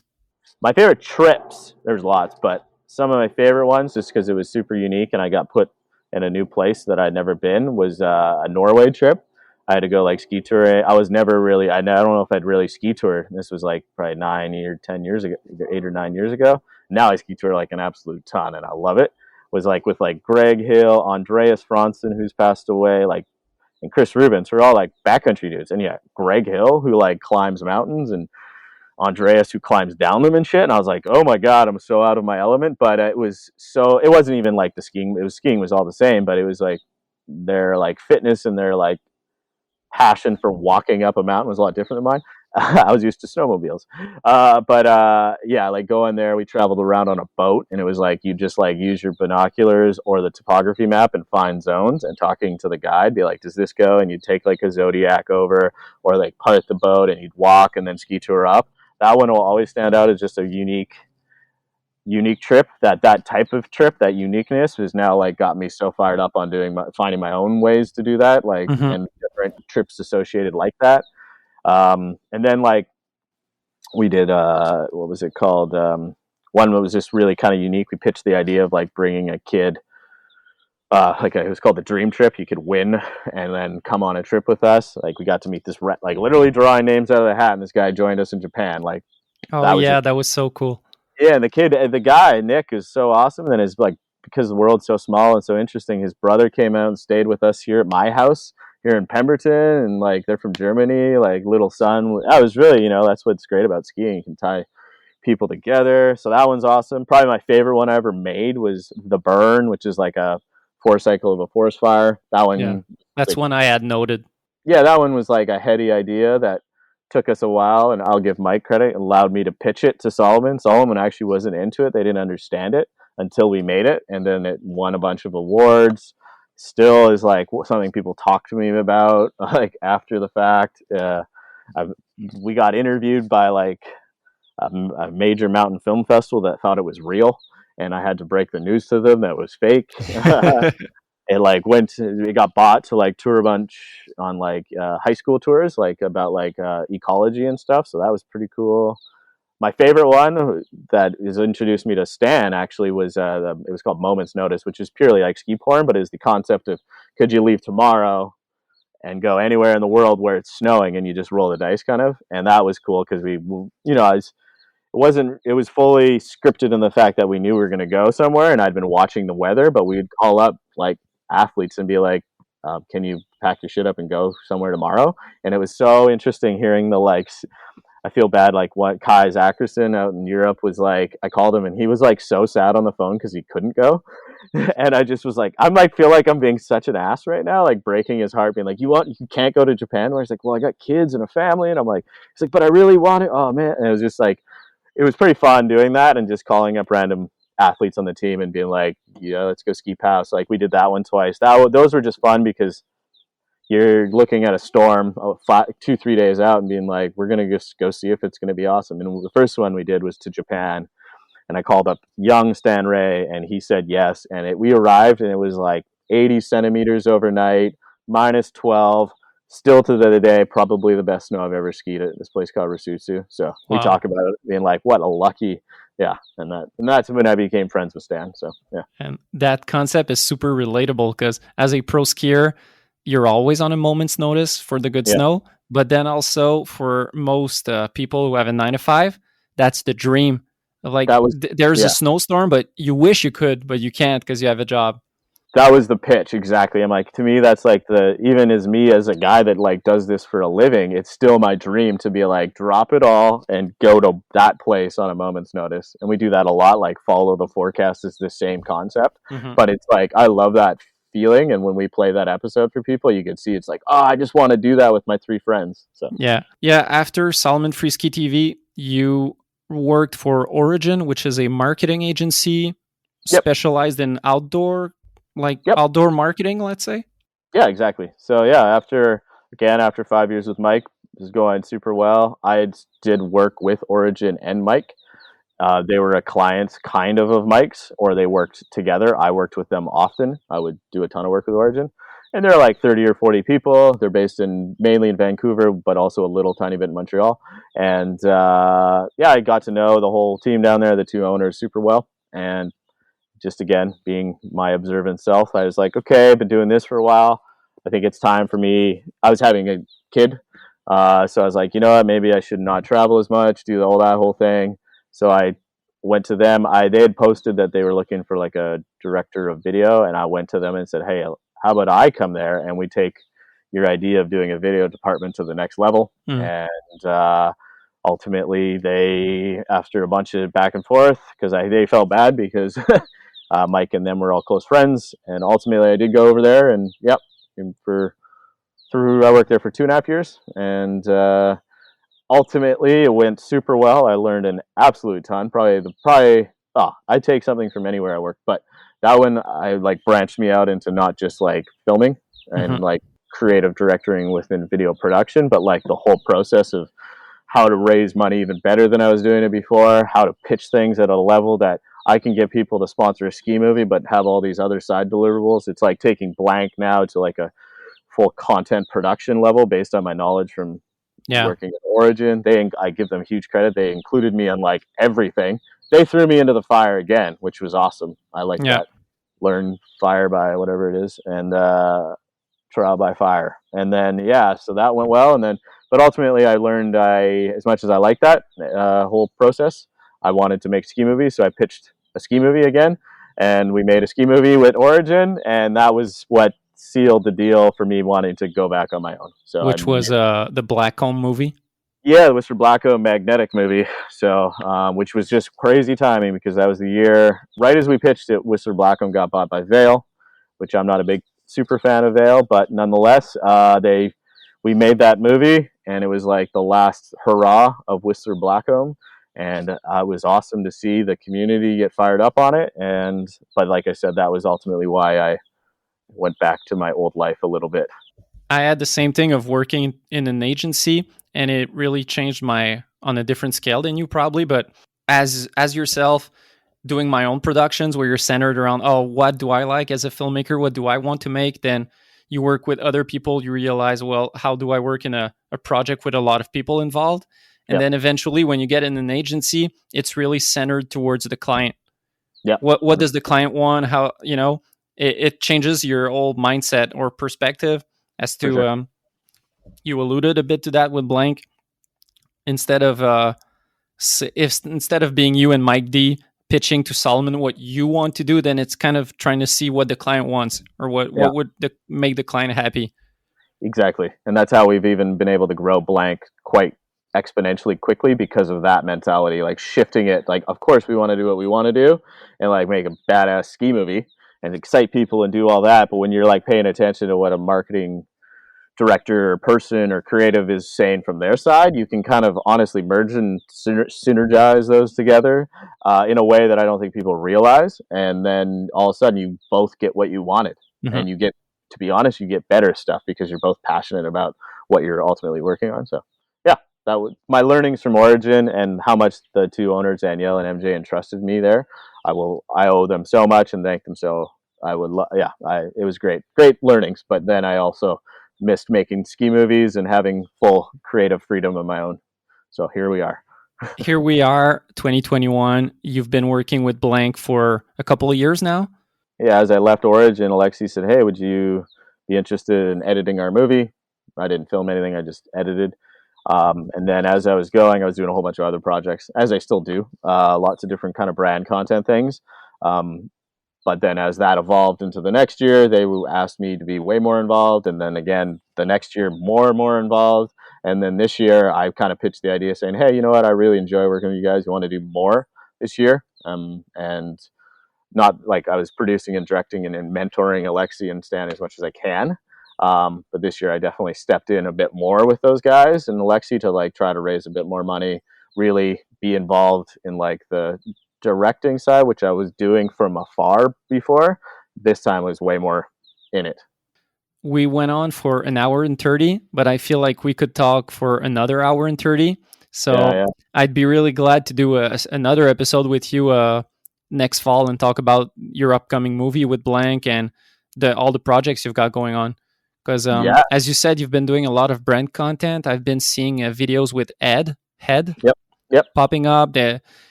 My favorite trips, there's lots, but some of my favorite ones, just because it was super unique and I got put in a new place that I'd never been, was a Norway trip. I had to go like ski touring. I was never really, I don't know if I'd really ski tour. This was like probably 10 years ago, 8 or 9 years ago. Now I ski tour like an absolute ton, and I love it. Was like with like Greg Hill, Andreas Franzen, who's passed away, like, and Chris Rubens, who are all like backcountry dudes. And yeah, Greg Hill, who like climbs mountains, and Andreas, who climbs down them and shit. And I was like, oh my God, I'm so out of my element. But it wasn't even like the skiing. Skiing was all the same, but it was like their like fitness and their like passion for walking up a mountain was a lot different than mine. I was used to snowmobiles. Yeah, like going there, we traveled around on a boat, and it was like you just like use your binoculars or the topography map and find zones, and talking to the guide, be like, does this go? And you'd take like a Zodiac over, or like part the boat, and you'd walk and then ski tour up. That one will always stand out as just a unique trip. That type of trip, that uniqueness, has now like got me so fired up on finding my own ways to do that, like, mm-hmm. and different trips associated like that. And then like we did what was it called? One that was just really kind of unique. We pitched the idea of like bringing a kid, it was called the Dream Trip. You could win and then come on a trip with us. Like we got to meet this like literally drawing names out of the hat, and this guy joined us in Japan. Like, that was so cool. Yeah, and the guy Nick is so awesome. And is like, because the world's so small and so interesting, his brother came out and stayed with us here at my house here in Pemberton, and like they're from Germany, like little son. I was really, you know, that's what's great about skiing. You can tie people together. So that one's awesome. Probably my favorite one I ever made was The Burn, which is like a Poor Cycle of a Forest Fire. That Yeah. one, That's like, one I had noted. yeah, that one was like a heady idea that took us a while, and I'll give Mike credit, allowed me to pitch it to Salomon. Salomon actually wasn't into it. They didn't understand it until we made it, and then it won a bunch of awards. Still is like something people talk to me about like after the fact. We got interviewed by like a major mountain film festival that thought it was real, and I had to break the news to them that it was fake. It like it got bought to like tour a bunch on like high school tours, like about like ecology and stuff. So that was pretty cool. My favorite one that has introduced me to Stan actually was it was called Moments Notice, which is purely like ski porn, but is the concept of could you leave tomorrow and go anywhere in the world where it's snowing and you just roll the dice kind of. And that was cool because it was fully scripted in the fact that we knew we were going to go somewhere, and I'd been watching the weather, but we'd call up like athletes and be like, can you pack your shit up and go somewhere tomorrow? And it was so interesting hearing the like, I feel bad, like what Kai Zackerson out in Europe was like. I called him and he was like so sad on the phone because he couldn't go. And I just was like, I might feel like I'm being such an ass right now, like breaking his heart, being like, you can't go to Japan? Where he's like, well, I got kids and a family. And I'm like, he's like, but I really want it. Oh man. And it was just like, it was pretty fun doing that and just calling up random athletes on the team and being like, yeah, let's go ski pass. Like we did that one twice. Those were just fun because you're looking at a storm 2-3 days out and being like, we're going to just go see if it's going to be awesome. And the first one we did was to Japan, and I called up young Stan Ray and he said yes. And we arrived and it was like 80 centimeters overnight, minus 12. Still to the day, probably the best snow I've ever skied at this place called Rusutsu. So we talk about it being like, what a lucky, yeah. And that's when I became friends with Stan. So yeah. And that concept is super relatable because as a pro skier, you're always on a moment's notice for the good snow. But then also for most people who have a 9 to 5, that's the dream. Like there's a snowstorm, but you wish you could, but you can't because you have a job. That was the pitch, exactly. I'm like, to me, that's like even as me as a guy that like does this for a living, it's still my dream to be like, drop it all and go to that place on a moment's notice. And we do that a lot, like follow the forecast is the same concept. Mm-hmm. But it's like, I love that feeling. And when we play that episode for people, you can see it's like, oh, I just want to do that with my 3 friends. So yeah. After Salomon Freeski TV, you worked for Origin, which is a marketing agency specialized in outdoor marketing, let's say. Yeah, exactly. So yeah, after 5 years with Mike, it was going super well. I did work with Origin and Mike. They were a client kind of Mike's, or they worked together. I worked with them often. I would do a ton of work with Origin. And they're like 30 or 40 people. They're based mainly in Vancouver, but also a little tiny bit in Montreal. And I got to know the whole team down there, the 2 owners, super well. And just again, being my observant self, I was like, okay, I've been doing this for a while. I think it's time for me. I was having a kid. So I was like, you know what, maybe I should not travel as much, do all that whole thing. So I went to them. They had posted that they were looking for like a director of video. And I went to them and said, hey, how about I come there and we take your idea of doing a video department to the next level. And ultimately they, after a bunch of back and forth, because they felt bad because Mike and them were all close friends, and ultimately I did go over there, and I worked there for 2.5 years, and ultimately it went super well. I learned an absolute ton. I take something from anywhere I work, but that one I like branched me out into not just like filming and like creative directing within video production, but like the whole process of how to raise money even better than I was doing it before, how to pitch things at a level that I can get people to sponsor a ski movie, but have all these other side deliverables. It's like taking blank now to like a full content production level based on my knowledge from working at Origin. I give them huge credit. They included me on like everything. They threw me into the fire again, which was awesome. I like that. Learn fire by whatever it is, and trial by fire. And then, so that went well. And then, but ultimately I learned as much as I like that whole process, I wanted to make ski movies. So I pitched a ski movie again, and we made a ski movie with Origin. And that was what sealed the deal for me wanting to go back on my own. So which was the Blackcomb movie? Yeah, the Whistler Blackcomb Magnetic movie. So, which was just crazy timing because that was the year right as we pitched it. Whistler Blackcomb got bought by Vail. which I'm not a big super fan of Vail, but nonetheless, we made that movie, and it was like the last hurrah of Whistler Blackcomb, and it was awesome to see the community get fired up on it. But like I said, that was ultimately why I went back to my old life a little bit. I had the same thing of working in an agency, and it really changed on a different scale than you probably, but as yourself, doing my own productions where you're centered around, oh, what do I like as a filmmaker? What do I want to make? Then you work with other people. You realize, well, how do I work in a project with a lot of people involved? And then eventually when you get in an agency, it's really centered towards the client. Yeah. What does the client want? How, it changes your whole mindset or perspective as to, sure. You alluded a bit to that with Blank. Instead of being you and Mike D pitching to Salomon what you want to do, then it's kind of trying to see what the client wants or what would make the client happy. Exactly. And that's how we've even been able to grow Blank quite exponentially quickly because of that mentality, like shifting it. Like, of course we want to do what we want to do and like make a badass ski movie and excite people and do all that. But when you're like paying attention to what a marketing director or person or creative is saying from their side, you can kind of honestly merge and synergize those together in a way that I don't think people realize. And then all of a sudden you both get what you wanted. Mm-hmm. And you get, to be honest, you get better stuff because you're both passionate about what you're ultimately working on. So yeah, that was my learnings from Origin and how much the two owners, Danielle and MJ, entrusted me there. I owe them so much and thank them. So it was great learnings. But then I also missed making ski movies and having full creative freedom of my own. So here we are. Here we are, 2021. You've been working with Blank for a couple of years now? Yeah, as I left Origin, Alexi said, hey, would you be interested in editing our movie? I didn't film anything, I just edited. And then as I was going, I was doing a whole bunch of other projects, as I still do, lots of different kind of brand content things. But then as that evolved into the next year, they asked me to be way more involved. And then again, the next year, more and more involved. And then this year, I kind of pitched the idea saying, hey, you know what? I really enjoy working with you guys. You want to do more this year? And not like I was producing and directing and mentoring Alexi and Stan as much as I can. But this year, I definitely stepped in a bit more with those guys and Alexi to like try to raise a bit more money, really be involved in like the directing side, which I was doing from afar before. This time was way more in it. We went on for an hour and 30, but I feel like we could talk for another hour and 30. So I'd be really glad to do another episode with you next fall and talk about your upcoming movie with Blank and all the projects you've got going on. Because as you said, you've been doing a lot of brand content. I've been seeing videos with Head popping up.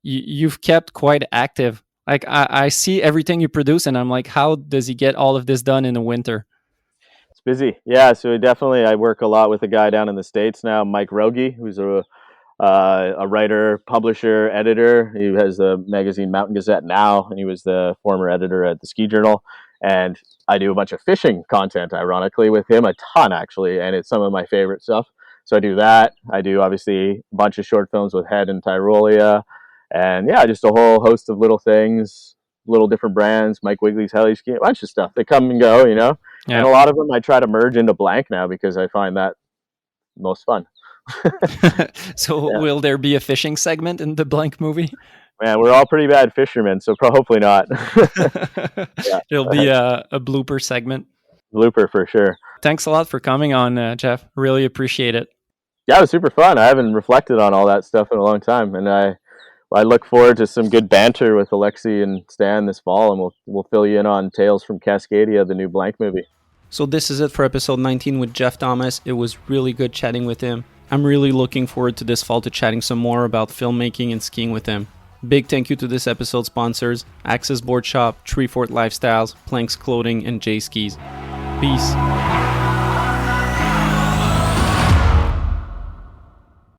You've kept quite active. Like I see everything you produce and I'm like, how does he get all of this done in the winter? It's busy. Yeah. So I work a lot with a guy down in the States now, Mike Rogie, who's a writer, publisher, editor. He has the magazine Mountain Gazette now, and he was the former editor at the Ski Journal. And I do a bunch of fishing content, ironically, with him, a ton actually, and it's some of my favorite stuff. So I do that. I do obviously a bunch of short films with Head and Tyrolia. And yeah, just a whole host of little things, little different brands, Mike Wigley's Heli Ski, a bunch of stuff. They come and go, you know? Yeah. And a lot of them I try to merge into Blank now because I find that most fun. So will there be a fishing segment in the Blank movie? Man, we're all pretty bad fishermen, so hopefully not. It'll be a blooper segment. Blooper for sure. Thanks a lot for coming on, Jeff. Really appreciate it. Yeah, it was super fun. I haven't reflected on all that stuff in a long time, and I look forward to some good banter with Alexi and Stan this fall, and we'll fill you in on Tales from Cascadia, the new Blank movie. So this is it for episode 19 with Jeff Thomas. It was really good chatting with him. I'm really looking forward to this fall to chatting some more about filmmaking and skiing with him. Big thank you to this episode's sponsors, Access Board Shop, Treefort Lifestyles, Planks Clothing, and J Skis. Peace.